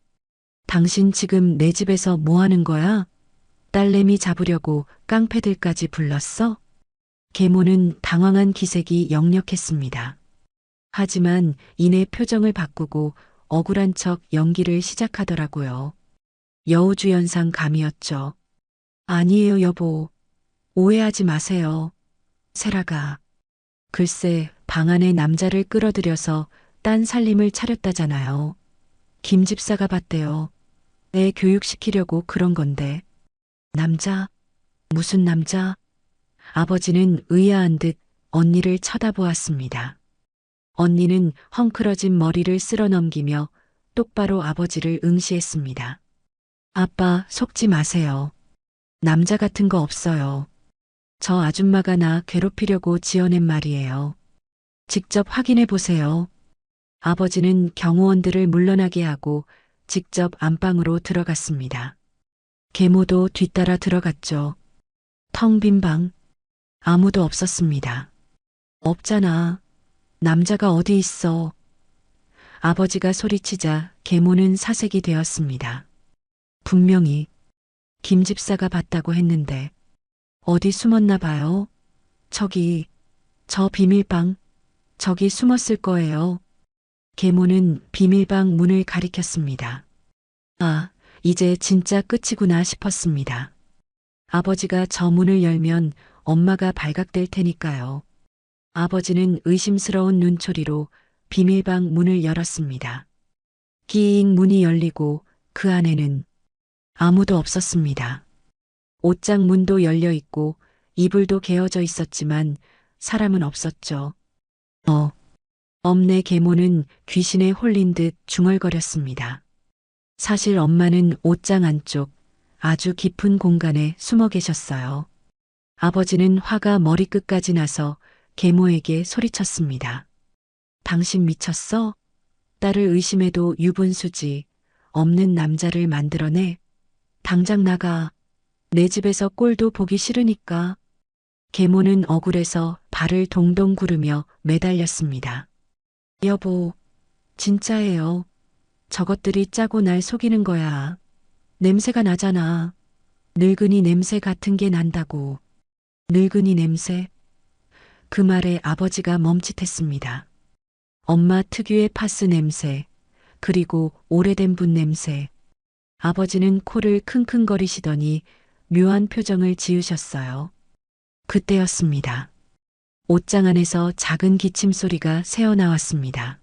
당신 지금 내 집에서 뭐 하는 거야? 딸내미 잡으려고 깡패들까지 불렀어? 계모는 당황한 기색이 역력했습니다. 하지만 이내 표정을 바꾸고 억울한 척 연기를 시작하더라고요. 여우주연상 감이었죠. 아니에요, 여보. 오해하지 마세요. 세라가. 글쎄, 방 안에 남자를 끌어들여서 딴 살림을 차렸다잖아요. 김 집사가 봤대요. 애 교육시키려고 그런 건데. 남자? 무슨 남자? 아버지는 의아한 듯 언니를 쳐다보았습니다. 언니는 헝클어진 머리를 쓸어넘기며 똑바로 아버지를 응시했습니다. 아빠, 속지 마세요. 남자 같은 거 없어요. 저 아줌마가 나 괴롭히려고 지어낸 말이에요. 직접 확인해 보세요. 아버지는 경호원들을 물러나게 하고 직접 안방으로 들어갔습니다. 계모도 뒤따라 들어갔죠. 텅 빈 방. 아무도 없었습니다. 없잖아. 남자가 어디 있어. 아버지가 소리치자 계모는 사색이 되었습니다. 분명히 김 집사가 봤다고 했는데 어디 숨었나 봐요. 저기, 저 비밀방, 저기 숨었을 거예요. 계모는 비밀방 문을 가리켰습니다. 아, 이제 진짜 끝이구나 싶었습니다. 아버지가 저 문을 열면 엄마가 발각될 테니까요. 아버지는 의심스러운 눈초리로 비밀방 문을 열었습니다. 끼익 문이 열리고 그 안에는 아무도 없었습니다. 옷장 문도 열려 있고 이불도 개어져 있었지만 사람은 없었죠. 엄네 계모는 귀신에 홀린 듯 중얼거렸습니다. 사실 엄마는 옷장 안쪽 아주 깊은 공간에 숨어 계셨어요. 아버지는 화가 머리끝까지 나서 계모에게 소리쳤습니다. 당신 미쳤어? 딸을 의심해도 유분수지. 없는 남자를 만들어내. 당장 나가. 내 집에서 꼴도 보기 싫으니까. 계모는 억울해서 발을 동동 구르며 매달렸습니다. 여보, 진짜예요. 저것들이 짜고 날 속이는 거야. 냄새가 나잖아. 늙은이 냄새 같은 게 난다고. 늙은이 냄새? 그 말에 아버지가 멈칫했습니다. 엄마 특유의 파스 냄새, 그리고 오래된 분 냄새. 아버지는 코를 킁킁거리시더니 묘한 표정을 지으셨어요. 그때였습니다. 옷장 안에서 작은 기침 소리가 새어나왔습니다.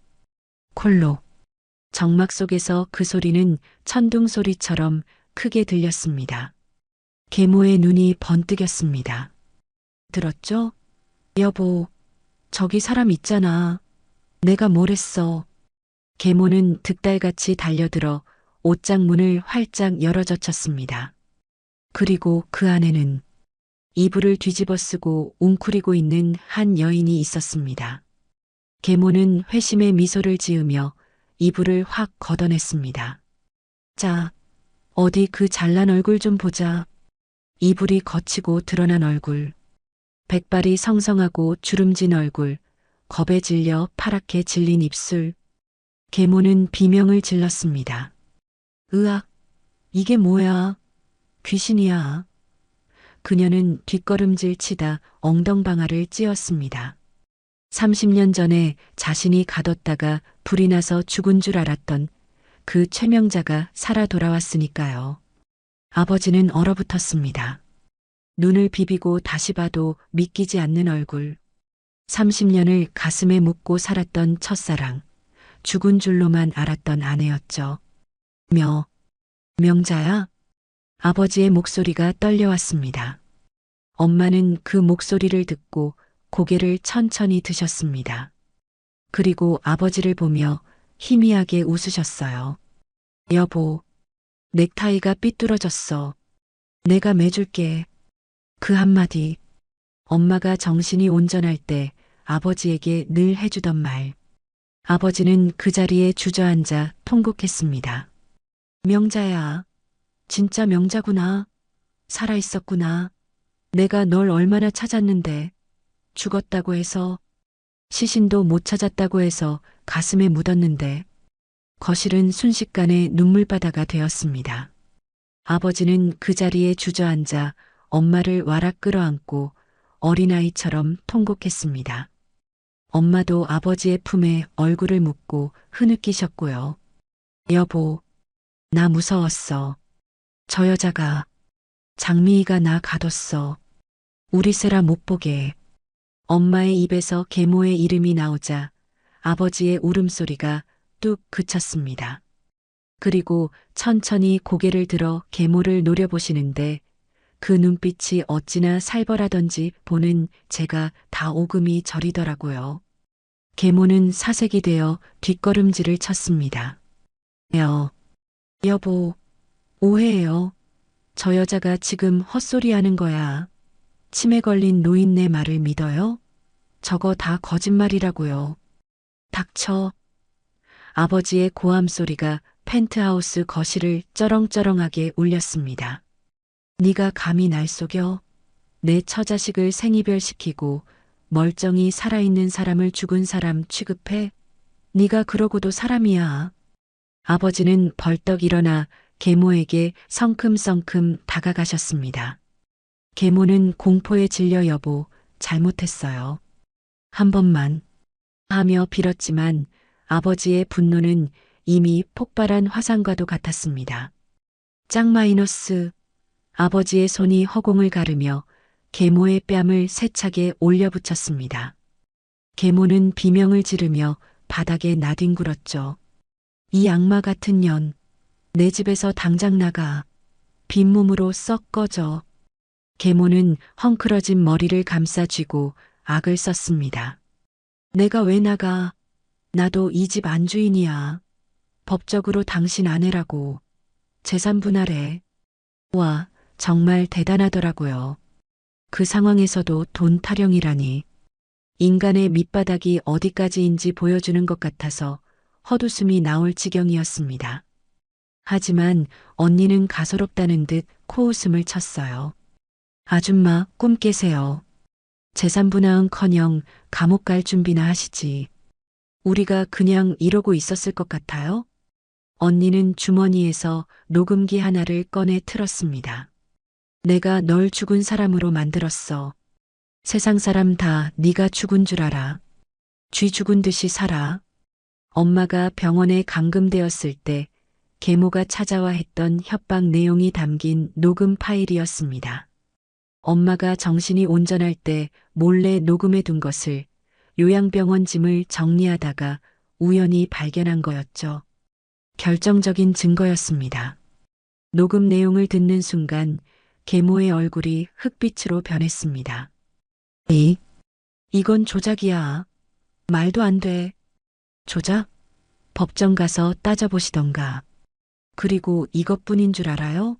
콜록. 정막 속에서 그 소리는 천둥 소리처럼 크게 들렸습니다. 계모의 눈이 번뜩였습니다. 들었죠? 여보, 저기 사람 있잖아. 내가 뭘 했어. 계모는 득달같이 달려들어 옷장 문을 활짝 열어젖혔습니다. 그리고 그 안에는 이불을 뒤집어 쓰고 웅크리고 있는 한 여인이 있었습니다. 계모는 회심의 미소를 지으며 이불을 확 걷어냈습니다. 자, 어디 그 잘난 얼굴 좀 보자. 이불이 거치고 드러난 얼굴. 백발이 성성하고 주름진 얼굴. 겁에 질려 파랗게 질린 입술. 계모는 비명을 질렀습니다. 으악, 이게 뭐야? 귀신이야. 그녀는 뒷걸음질 치다 엉덩방아를 찧었습니다. 30년 전에 자신이 가뒀다가 불이 나서 죽은 줄 알았던 그 최명자가 살아 돌아왔으니까요. 아버지는 얼어붙었습니다. 눈을 비비고 다시 봐도 믿기지 않는 얼굴. 30년을 가슴에 묻고 살았던 첫사랑. 죽은 줄로만 알았던 아내였죠. 명자야? 아버지의 목소리가 떨려왔습니다. 엄마는 그 목소리를 듣고 고개를 천천히 드셨습니다. 그리고 아버지를 보며 희미하게 웃으셨어요. 여보, 넥타이가 삐뚤어졌어. 내가 매줄게. 그 한마디, 엄마가 정신이 온전할 때 아버지에게 늘 해주던 말. 아버지는 그 자리에 주저앉아 통곡했습니다. 명자야, 진짜 명자구나. 살아있었구나. 내가 널 얼마나 찾았는데, 죽었다고 해서, 시신도 못 찾았다고 해서 가슴에 묻었는데, 거실은 순식간에 눈물바다가 되었습니다. 아버지는 그 자리에 주저앉아 엄마를 와락 끌어안고 어린아이처럼 통곡했습니다. 엄마도 아버지의 품에 얼굴을 묻고 흐느끼셨고요. 여보, 나 무서웠어. 저 여자가, 장미희가 나 가뒀어. 우리 세라 못 보게. 엄마의 입에서 계모의 이름이 나오자 아버지의 울음소리가 뚝 그쳤습니다. 그리고 천천히 고개를 들어 계모를 노려보시는데 그 눈빛이 어찌나 살벌하던지 보는 제가 다 오금이 저리더라고요. 계모는 사색이 되어 뒷걸음질을 쳤습니다. 여보, 오해해요. 저 여자가 지금 헛소리하는 거야. 치매 걸린 노인네 말을 믿어요? 저거 다 거짓말이라고요. 닥쳐. 아버지의 고함 소리가 펜트하우스 거실을 쩌렁쩌렁하게 울렸습니다. 네가 감히 날 속여? 내 처자식을 생이별시키고 멀쩡히 살아있는 사람을 죽은 사람 취급해? 네가 그러고도 사람이야. 아버지는 벌떡 일어나 계모에게 성큼성큼 다가가셨습니다. 계모는 공포에 질려 여보, 잘못했어요. 한 번만 하며 빌었지만 아버지의 분노는 이미 폭발한 화산과도 같았습니다. 짝 마이너스. 아버지의 손이 허공을 가르며 계모의 뺨을 세차게 올려붙였습니다. 계모는 비명을 지르며 바닥에 나뒹굴었죠. 이 악마 같은 년, 내 집에서 당장 나가. 빈몸으로 썩 꺼져. 계모는 헝클어진 머리를 감싸 쥐고 악을 썼습니다. 내가 왜 나가? 나도 이 집 안주인이야. 법적으로 당신 아내라고. 재산 분할해. 와, 정말 대단하더라고요. 그 상황에서도 돈 타령이라니. 인간의 밑바닥이 어디까지인지 보여주는 것 같아서 헛웃음이 나올 지경이었습니다. 하지만 언니는 가소롭다는 듯 코웃음을 쳤어요. 아줌마, 꿈 깨세요. 재산 분할은커녕 감옥 갈 준비나 하시지. 우리가 그냥 이러고 있었을 것 같아요? 언니는 주머니에서 녹음기 하나를 꺼내 틀었습니다. 내가 널 죽은 사람으로 만들었어. 세상 사람 다 네가 죽은 줄 알아. 쥐 죽은 듯이 살아. 엄마가 병원에 감금되었을 때 계모가 찾아와 했던 협박 내용이 담긴 녹음 파일이었습니다. 엄마가 정신이 온전할 때 몰래 녹음해 둔 것을 요양병원 짐을 정리하다가 우연히 발견한 거였죠. 결정적인 증거였습니다. 녹음 내용을 듣는 순간 계모의 얼굴이 흑빛으로 변했습니다. 이건 조작이야. 말도 안 돼. 조작? 법정 가서 따져보시던가. 그리고 이것뿐인 줄 알아요?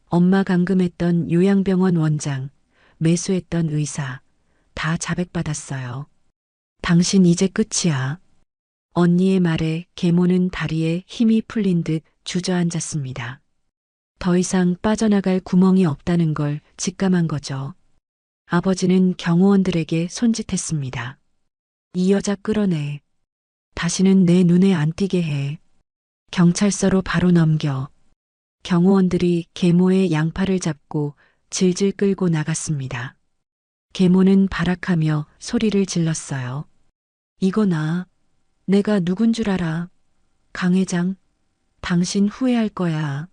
엄마 감금했던 요양병원 원장, 매수했던 의사, 다 자백받았어요. 당신 이제 끝이야. 언니의 말에 계모는 다리에 힘이 풀린 듯 주저앉았습니다. 더 이상 빠져나갈 구멍이 없다는 걸 직감한 거죠. 아버지는 경호원들에게 손짓했습니다. 이 여자 끌어내. 다시는 내 눈에 안 띄게 해. 경찰서로 바로 넘겨. 경호원들이 계모의 양팔을 잡고 질질 끌고 나갔습니다. 계모는 발악하며 소리를 질렀어요. 이거 나. 내가 누군 줄 알아. 강 회장, 당신 후회할 거야.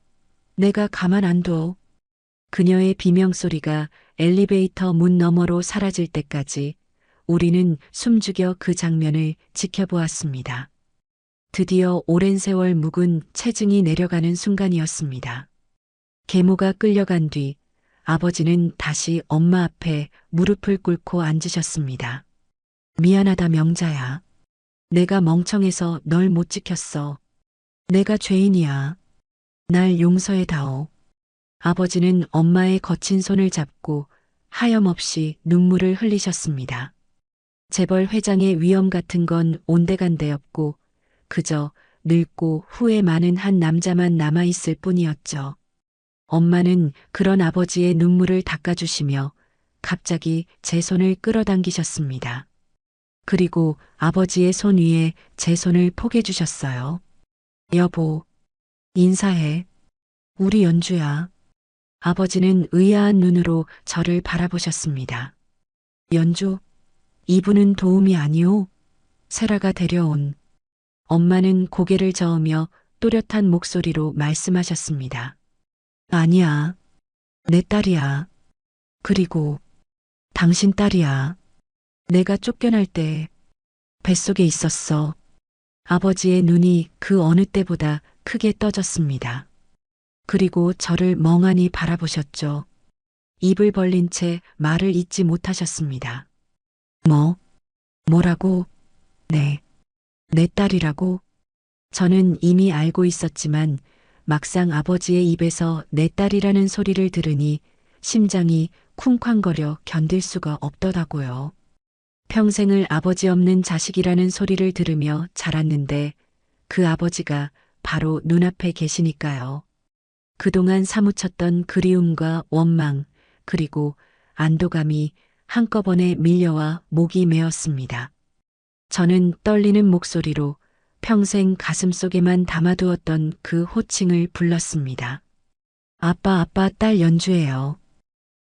내가 가만 안 둬. 그녀의 비명소리가 엘리베이터 문 너머로 사라질 때까지 우리는 숨죽여 그 장면을 지켜보았습니다. 드디어 오랜 세월 묵은 체증이 내려가는 순간이었습니다. 계모가 끌려간 뒤 아버지는 다시 엄마 앞에 무릎을 꿇고 앉으셨습니다. 미안하다 명자야. 내가 멍청해서 널 못 지켰어. 내가 죄인이야. 날 용서해다오. 아버지는 엄마의 거친 손을 잡고 하염없이 눈물을 흘리셨습니다. 재벌 회장의 위험 같은 건 온데간데였고 그저 늙고 후회 많은 한 남자만 남아있을 뿐이었죠. 엄마는 그런 아버지의 눈물을 닦아주시며 갑자기 제 손을 끌어당기셨습니다. 그리고 아버지의 손 위에 제 손을 포개주셨어요. 여보, 인사해. 우리 연주야. 아버지는 의아한 눈으로 저를 바라보셨습니다. 연주, 이분은 도움이 아니오. 세라가 데려온. 엄마는 고개를 저으며 또렷한 목소리로 말씀하셨습니다. 아니야. 내 딸이야. 그리고 당신 딸이야. 내가 쫓겨날 때 뱃속에 있었어. 아버지의 눈이 그 어느 때보다 크게 떠졌습니다. 그리고 저를 멍하니 바라보셨죠. 입을 벌린 채 말을 잇지 못하셨습니다. 뭐라고? 네. 내 딸이라고? 저는 이미 알고 있었지만 막상 아버지의 입에서 내 딸이라는 소리를 들으니 심장이 쿵쾅거려 견딜 수가 없더라고요. 평생을 아버지 없는 자식이라는 소리를 들으며 자랐는데 그 아버지가 바로 눈앞에 계시니까요. 그동안 사무쳤던 그리움과 원망 그리고 안도감이 한꺼번에 밀려와 목이 메었습니다. 저는 떨리는 목소리로 평생 가슴속에만 담아두었던 그 호칭을 불렀습니다. 아빠, 딸 연주예요.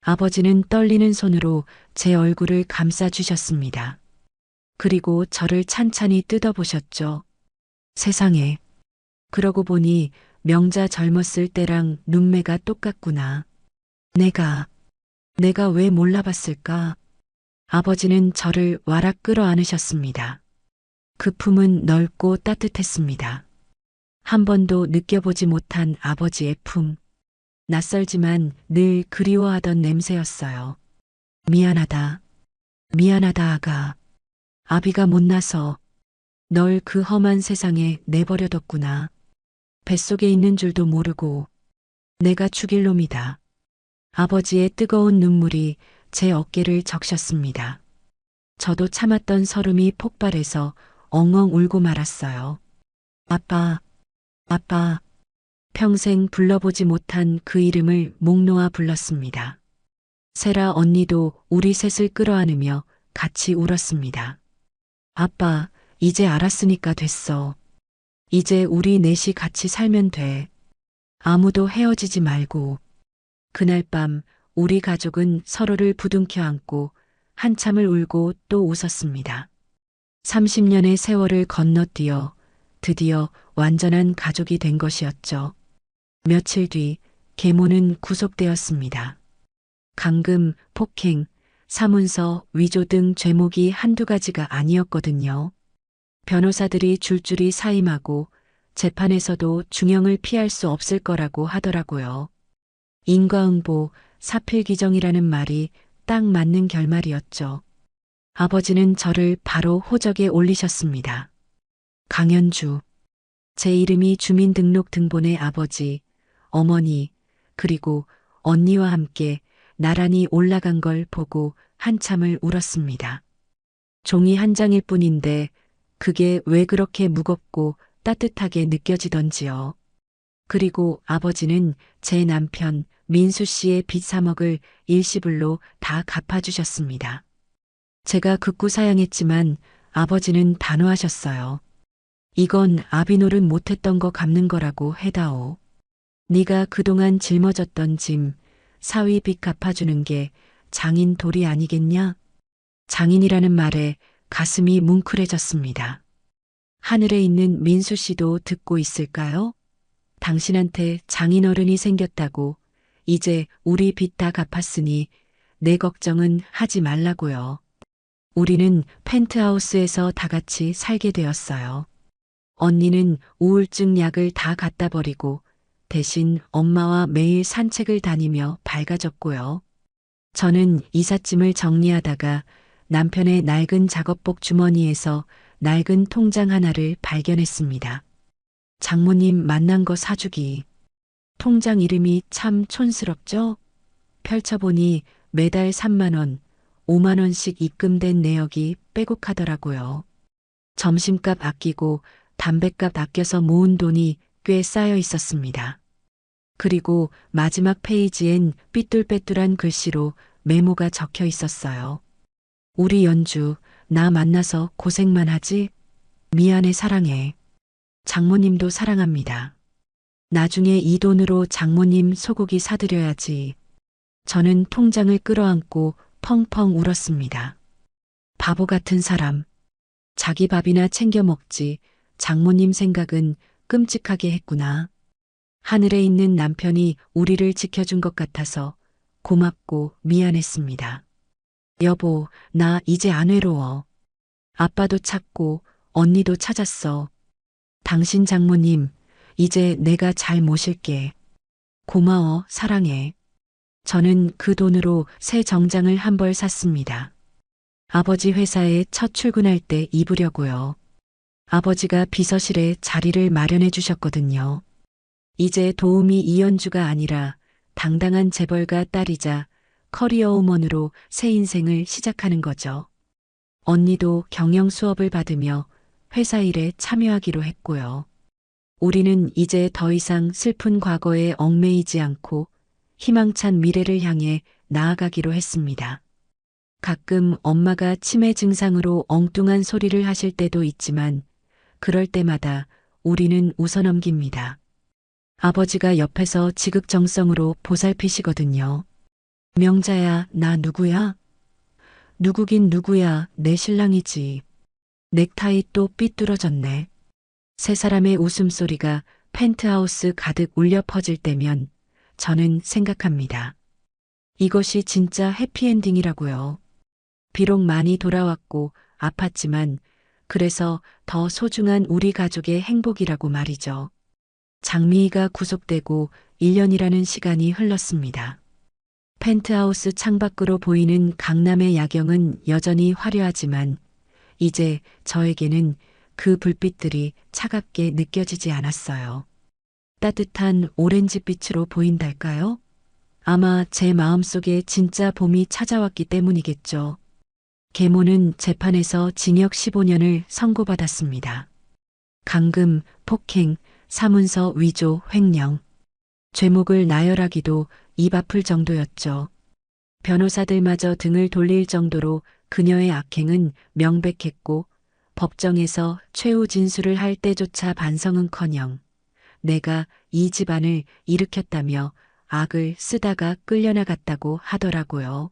아버지는 떨리는 손으로 제 얼굴을 감싸주셨습니다. 그리고 저를 찬찬히 뜯어보셨죠. 세상에. 그러고 보니 명자 젊었을 때랑 눈매가 똑같구나. 내가 왜 몰라봤을까? 아버지는 저를 와락 끌어안으셨습니다. 그 품은 넓고 따뜻했습니다. 한 번도 느껴보지 못한 아버지의 품. 낯설지만 늘 그리워하던 냄새였어요. 미안하다. 미안하다 아가. 아비가 못나서 널 그 험한 세상에 내버려뒀구나. 뱃속에 있는 줄도 모르고 내가 죽일 놈이다. 아버지의 뜨거운 눈물이 제 어깨를 적셨습니다. 저도 참았던 설움이 폭발해서 엉엉 울고 말았어요. 아빠. 평생 불러보지 못한 그 이름을 목 놓아 불렀습니다. 세라 언니도 우리 셋을 끌어안으며 같이 울었습니다. 아빠, 이제 알았으니까 됐어. 이제 우리 넷이 같이 살면 돼. 아무도 헤어지지 말고. 그날 밤 우리 가족은 서로를 부둥켜 안고 한참을 울고 또 웃었습니다. 30년의 세월을 건너뛰어 드디어 완전한 가족이 된 것이었죠. 며칠 뒤 계모는 구속되었습니다. 감금, 폭행, 사문서, 위조 등 죄목이 한두 가지가 아니었거든요. 변호사들이 줄줄이 사임하고 재판에서도 중형을 피할 수 없을 거라고 하더라고요. 인과응보, 사필귀정이라는 말이 딱 맞는 결말이었죠. 아버지는 저를 바로 호적에 올리셨습니다. 강연주. 제 이름이 주민등록 등본에 아버지, 어머니, 그리고 언니와 함께 나란히 올라간 걸 보고 한참을 울었습니다. 종이 한 장일 뿐인데 그게 왜 그렇게 무겁고 따뜻하게 느껴지던지요. 그리고 아버지는 제 남편 민수 씨의 빚 3억을 일시불로 다 갚아주셨습니다. 제가 극구 사양했지만 아버지는 단호하셨어요. 이건 아비 노릇 못했던 거 갚는 거라고 해다오. 네가 그동안 짊어졌던 짐, 사위 빚 갚아주는 게 장인 도리 아니겠냐? 장인이라는 말에 가슴이 뭉클해졌습니다. 하늘에 있는 민수 씨도 듣고 있을까요? 당신한테 장인어른이 생겼다고 이제 우리 빚 다 갚았으니 내 걱정은 하지 말라고요. 우리는 펜트하우스에서 다 같이 살게 되었어요. 언니는 우울증 약을 다 갖다 버리고 대신 엄마와 매일 산책을 다니며 밝아졌고요. 저는 이삿짐을 정리하다가 남편의 낡은 작업복 주머니에서 낡은 통장 하나를 발견했습니다. 장모님 만난 거 사주기. 통장 이름이 참 촌스럽죠? 펼쳐보니 매달 3만 원, 5만 원씩 입금된 내역이 빼곡하더라고요. 점심값 아끼고 담뱃값 아껴서 모은 돈이 꽤 쌓여 있었습니다. 그리고 마지막 페이지엔 삐뚤빼뚤한 글씨로 메모가 적혀 있었어요. 우리 연주, 나 만나서 고생만 하지? 미안해 사랑해. 장모님도 사랑합니다. 나중에 이 돈으로 장모님 소고기 사드려야지. 저는 통장을 끌어안고 펑펑 울었습니다. 바보 같은 사람. 자기 밥이나 챙겨 먹지. 장모님 생각은 끔찍하게 했구나. 하늘에 있는 남편이 우리를 지켜준 것 같아서 고맙고 미안했습니다. 여보, 나 이제 안 외로워. 아빠도 찾고 언니도 찾았어. 당신 장모님, 이제 내가 잘 모실게. 고마워, 사랑해. 저는 그 돈으로 새 정장을 한 벌 샀습니다. 아버지 회사에 첫 출근할 때 입으려고요. 아버지가 비서실에 자리를 마련해 주셨거든요. 이제 도우미 이연주가 아니라 당당한 재벌가 딸이자 커리어 우먼으로 새 인생을 시작하는 거죠. 언니도 경영 수업을 받으며 회사 일에 참여하기로 했고요. 우리는 이제 더 이상 슬픈 과거에 얽매이지 않고 희망찬 미래를 향해 나아가기로 했습니다. 가끔 엄마가 치매 증상으로 엉뚱한 소리를 하실 때도 있지만 그럴 때마다 우리는 웃어넘깁니다. 아버지가 옆에서 지극정성으로 보살피시거든요. 명자야, 나 누구야? 누구긴 누구야, 내 신랑이지. 넥타이 또 삐뚤어졌네. 세 사람의 웃음소리가 펜트하우스 가득 울려 퍼질 때면 저는 생각합니다. 이것이 진짜 해피엔딩이라고요. 비록 많이 돌아왔고 아팠지만 그래서 더 소중한 우리 가족의 행복이라고 말이죠. 장미희가 구속되고 1년이라는 시간이 흘렀습니다. 펜트하우스 창밖으로 보이는 강남의 야경은 여전히 화려하지만 이제 저에게는 그 불빛들이 차갑게 느껴지지 않았어요. 따뜻한 오렌지빛으로 보인달까요? 아마 제 마음속에 진짜 봄이 찾아왔기 때문이겠죠. 계모는 재판에서 징역 15년을 선고받았습니다. 강금, 폭행, 사문서 위조, 횡령. 죄목을 나열하기도 입 아플 정도였죠. 변호사들마저 등을 돌릴 정도로 그녀의 악행은 명백했고 법정에서 최후 진술을 할 때조차 반성은커녕 내가 이 집안을 일으켰다며 악을 쓰다가 끌려나갔다고 하더라고요.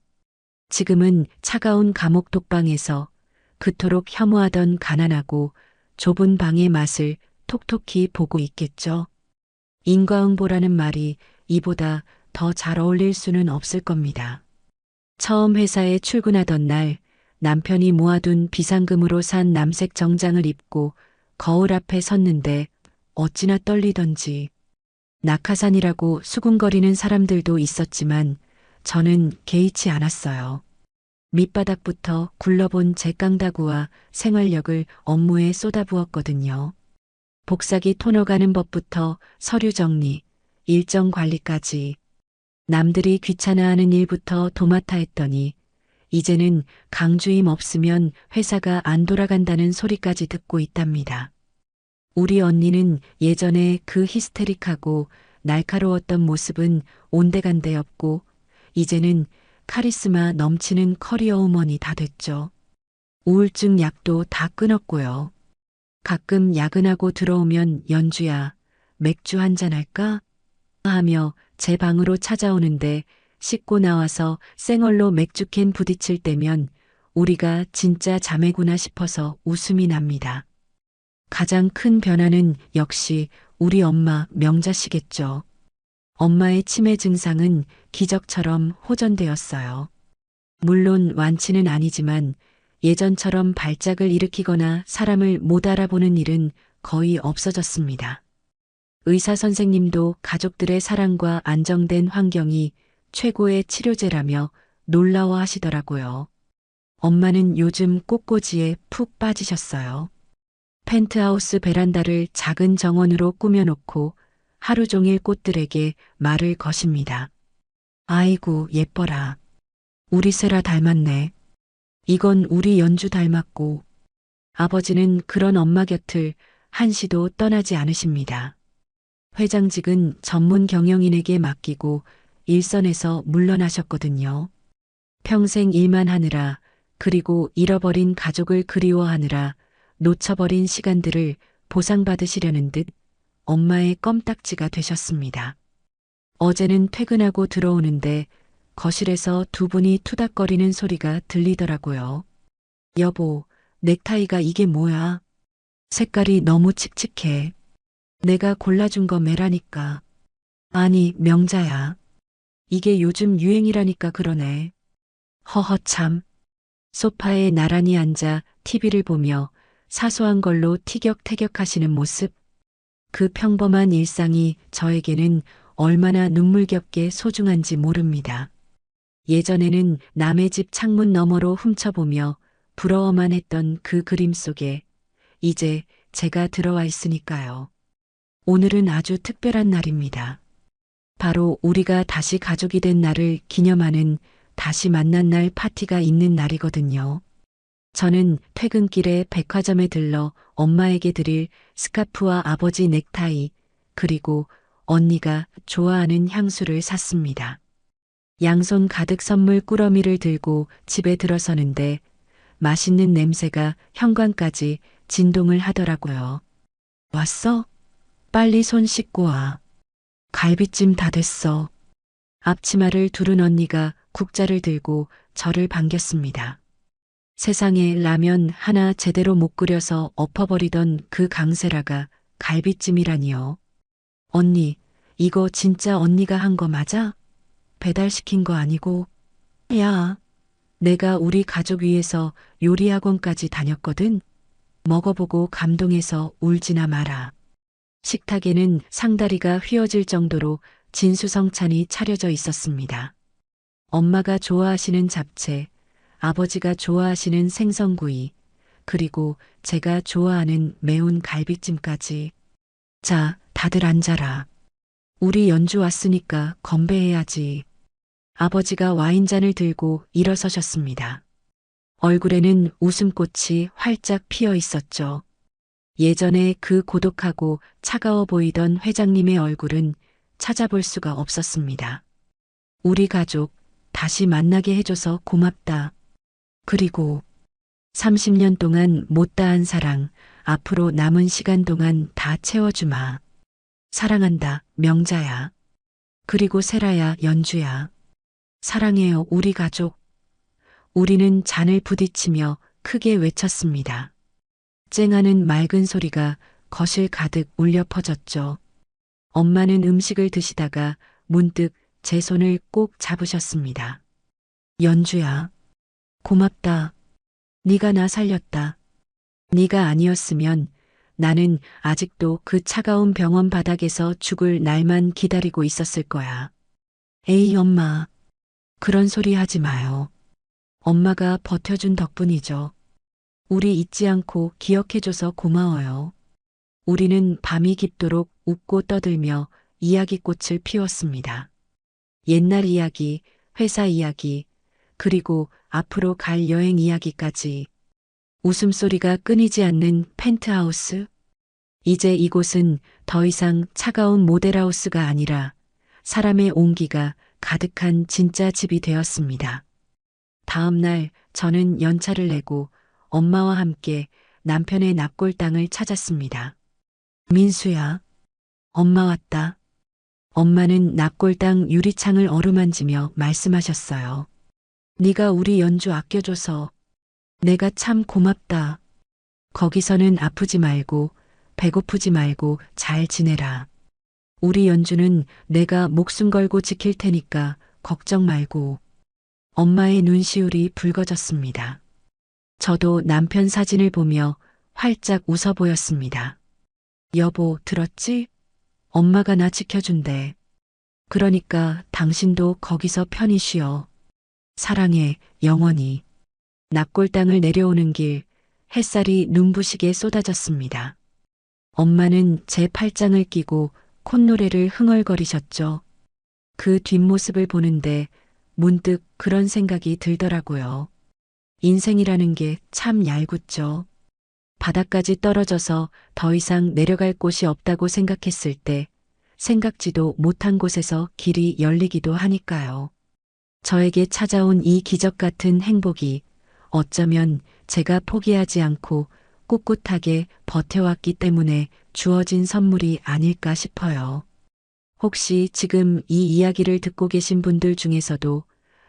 지금은 차가운 감옥 독방에서 그토록 혐오하던 가난하고 좁은 방의 맛을 톡톡히 보고 있겠죠. 인과응보라는 말이 이보다 더 잘 어울릴 수는 없을 겁니다. 처음 회사에 출근하던 날 남편이 모아둔 비상금으로 산 남색 정장을 입고 거울 앞에 섰는데 어찌나 떨리던지. 낙하산이라고 수군거리는 사람들도 있었지만 저는 개의치 않았어요. 밑바닥부터 굴러본 제 깡다구와 생활력을 업무에 쏟아부었거든요. 복사기 토너 가는 법부터 서류 정리, 일정 관리까지 남들이 귀찮아하는 일부터 도맡아 했더니 이제는 강주임 없으면 회사가 안 돌아간다는 소리까지 듣고 있답니다. 우리 언니는 예전에 그 히스테릭하고 날카로웠던 모습은 온데간데 없고 이제는 카리스마 넘치는 커리어 우먼이 다 됐죠. 우울증 약도 다 끊었고요. 가끔 야근하고 들어오면 연주야, 맥주 한잔 할까? 하며 제 방으로 찾아오는데 씻고 나와서 쌩얼로 맥주캔 부딪힐 때면 우리가 진짜 자매구나 싶어서 웃음이 납니다. 가장 큰 변화는 역시 우리 엄마 명자씨겠죠. 엄마의 치매 증상은 기적처럼 호전되었어요. 물론 완치는 아니지만 예전처럼 발작을 일으키거나 사람을 못 알아보는 일은 거의 없어졌습니다. 의사 선생님도 가족들의 사랑과 안정된 환경이 최고의 치료제라며 놀라워하시더라고요. 엄마는 요즘 꽃꽂이에 푹 빠지셨어요. 펜트하우스 베란다를 작은 정원으로 꾸며놓고 하루 종일 꽃들에게 말을 거십니다. 아이고, 예뻐라. 우리 세라 닮았네. 이건 우리 연주 닮았고. 아버지는 그런 엄마 곁을 한시도 떠나지 않으십니다. 회장직은 전문 경영인에게 맡기고 일선에서 물러나셨거든요. 평생 일만 하느라, 그리고 잃어버린 가족을 그리워하느라 놓쳐버린 시간들을 보상받으시려는 듯 엄마의 껌딱지가 되셨습니다. 어제는 퇴근하고 들어오는데 거실에서 두 분이 투닥거리는 소리가 들리더라고요. 여보, 넥타이가 이게 뭐야? 색깔이 너무 칙칙해. 내가 골라준 거 매라니까. 아니, 명자야. 이게 요즘 유행이라니까 그러네. 허허 참. 소파에 나란히 앉아 TV를 보며 사소한 걸로 티격태격하시는 모습. 그 평범한 일상이 저에게는 얼마나 눈물겹게 소중한지 모릅니다. 예전에는 남의 집 창문 너머로 훔쳐보며 부러워만 했던 그 그림 속에 이제 제가 들어와 있으니까요. 오늘은 아주 특별한 날입니다. 바로 우리가 다시 가족이 된 날을 기념하는 다시 만난 날 파티가 있는 날이거든요. 저는 퇴근길에 백화점에 들러 엄마에게 드릴 스카프와 아버지 넥타이, 그리고 언니가 좋아하는 향수를 샀습니다. 양손 가득 선물 꾸러미를 들고 집에 들어서는데 맛있는 냄새가 현관까지 진동을 하더라고요. 왔어? 빨리 손 씻고 와. 갈비찜 다 됐어. 앞치마를 두른 언니가 국자를 들고 저를 반겼습니다. 세상에 라면 하나 제대로 못 끓여서 엎어버리던 그 강세라가 갈비찜이라니요. 언니, 이거 진짜 언니가 한 거 맞아? 배달시킨 거 아니고. 야, 내가 우리 가족 위해서 요리학원까지 다녔거든. 먹어보고 감동해서 울지나 마라. 식탁에는 상다리가 휘어질 정도로 진수성찬이 차려져 있었습니다. 엄마가 좋아하시는 잡채, 아버지가 좋아하시는 생선구이, 그리고 제가 좋아하는 매운 갈비찜까지. 자, 다들 앉아라. 우리 연주 왔으니까 건배해야지. 아버지가 와인잔을 들고 일어서셨습니다. 얼굴에는 웃음꽃이 활짝 피어 있었죠. 예전에 그 고독하고 차가워 보이던 회장님의 얼굴은 찾아볼 수가 없었습니다. 우리 가족 다시 만나게 해줘서 고맙다. 그리고 30년 동안 못다한 사랑, 앞으로 남은 시간 동안 다 채워주마. 사랑한다, 명자야. 그리고 세라야, 연주야. 사랑해요, 우리 가족. 우리는 잔을 부딪히며 크게 외쳤습니다. 쨍하는 맑은 소리가 거실 가득 울려 퍼졌죠. 엄마는 음식을 드시다가 문득 제 손을 꼭 잡으셨습니다. 연주야, 고맙다. 네가 나 살렸다. 네가 아니었으면 나는 아직도 그 차가운 병원 바닥에서 죽을 날만 기다리고 있었을 거야. 에이, 엄마. 그런 소리 하지 마요. 엄마가 버텨준 덕분이죠. 우리 잊지 않고 기억해줘서 고마워요. 우리는 밤이 깊도록 웃고 떠들며 이야기꽃을 피웠습니다. 옛날 이야기, 회사 이야기, 그리고 앞으로 갈 여행 이야기까지. 웃음소리가 끊이지 않는 펜트하우스. 이제 이곳은 더 이상 차가운 모델하우스가 아니라 사람의 온기가 가득한 진짜 집이 되었습니다. 다음 날 저는 연차를 내고 엄마와 함께 남편의 납골당을 찾았습니다. 민수야, 엄마 왔다. 엄마는 납골당 유리창을 어루만지며 말씀하셨어요. 네가 우리 연주 아껴줘서 내가 참 고맙다. 거기서는 아프지 말고 배고프지 말고 잘 지내라. 우리 연주는 내가 목숨 걸고 지킬 테니까 걱정 말고. 엄마의 눈시울이 붉어졌습니다. 저도 남편 사진을 보며 활짝 웃어 보였습니다. 여보, 들었지? 엄마가 나 지켜준대. 그러니까 당신도 거기서 편히 쉬어. 사랑해, 영원히. 납골당을 내려오는 길, 햇살이 눈부시게 쏟아졌습니다. 엄마는 제 팔짱을 끼고 콧노래를 흥얼거리셨죠. 그 뒷모습을 보는데 문득 그런 생각이 들더라고요. 인생이라는 게 참 얄궂죠. 바닥까지 떨어져서 더 이상 내려갈 곳이 없다고 생각했을 때 생각지도 못한 곳에서 길이 열리기도 하니까요. 저에게 찾아온 이 기적 같은 행복이 어쩌면 제가 포기하지 않고 꿋꿋하게 버텨왔기 때문에 주어진 선물이 아닐까 싶어요. 혹시 지금 이 이야기를 듣고 계신 분들 중에서도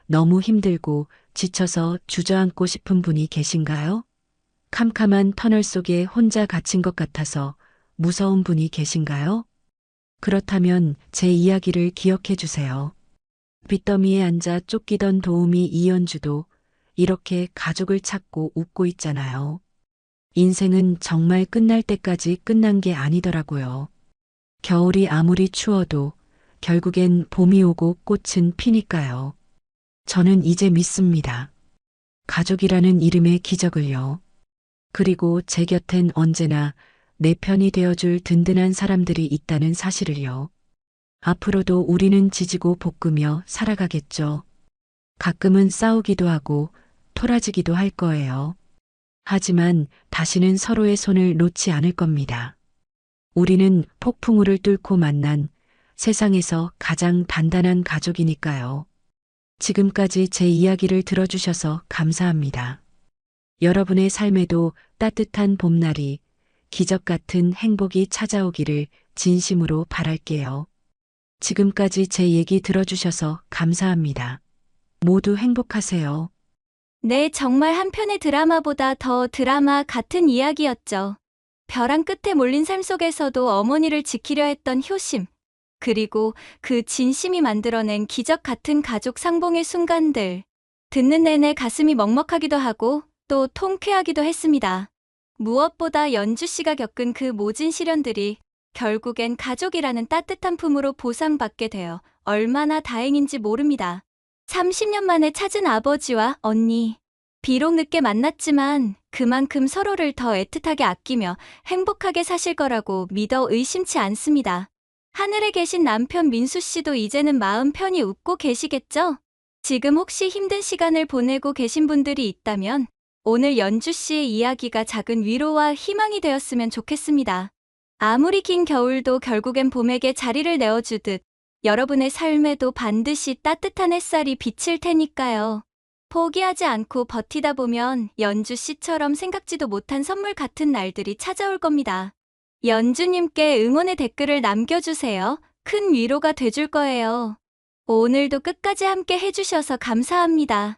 너무 힘들고 지쳐서 주저앉고 싶은 분이 계신가요? 캄캄한 터널 속에 혼자 갇힌 것 같아서 무서운 분이 계신가요? 그렇다면 제 이야기를 기억해 주세요. 빚더미에 앉아 쫓기던 도우미 이연주도 이렇게 가족을 찾고 웃고 있잖아요. 인생은 정말 끝날 때까지 끝난 게 아니더라고요. 겨울이 아무리 추워도 결국엔 봄이 오고 꽃은 피니까요. 저는 이제 믿습니다. 가족이라는 이름의 기적을요. 그리고 제 곁엔 언제나 내 편이 되어줄 든든한 사람들이 있다는 사실을요. 앞으로도 우리는 지지고 볶으며 살아가겠죠. 가끔은 싸우기도 하고 토라지기도 할 거예요. 하지만 다시는 서로의 손을 놓지 않을 겁니다. 우리는 폭풍우를 뚫고 만난 세상에서 가장 단단한 가족이니까요. 지금까지 제 이야기를 들어주셔서 감사합니다. 여러분의 삶에도 따뜻한 봄날이 기적 같은 행복이 찾아오기를 진심으로 바랄게요. 지금까지 제 얘기 들어주셔서 감사합니다. 모두 행복하세요. 네, 정말 한 편의 드라마보다 더 드라마 같은 이야기였죠. 벼랑 끝에 몰린 삶 속에서도 어머니를 지키려 했던 효심, 그리고 그 진심이 만들어낸 기적 같은 가족 상봉의 순간들. 듣는 내내 가슴이 먹먹하기도 하고 또 통쾌하기도 했습니다. 무엇보다 연주 씨가 겪은 그 모진 시련들이 결국엔 가족이라는 따뜻한 품으로 보상받게 되어 얼마나 다행인지 모릅니다. 30년 만에 찾은 아버지와 언니. 비록 늦게 만났지만 그만큼 서로를 더 애틋하게 아끼며 행복하게 사실 거라고 믿어 의심치 않습니다. 하늘에 계신 남편 민수 씨도 이제는 마음 편히 웃고 계시겠죠? 지금 혹시 힘든 시간을 보내고 계신 분들이 있다면 오늘 연주 씨의 이야기가 작은 위로와 희망이 되었으면 좋겠습니다. 아무리 긴 겨울도 결국엔 봄에게 자리를 내어주듯 여러분의 삶에도 반드시 따뜻한 햇살이 비칠 테니까요. 포기하지 않고 버티다 보면 연주 씨처럼 생각지도 못한 선물 같은 날들이 찾아올 겁니다. 연주님께 응원의 댓글을 남겨주세요. 큰 위로가 돼줄 거예요. 오늘도 끝까지 함께 해주셔서 감사합니다.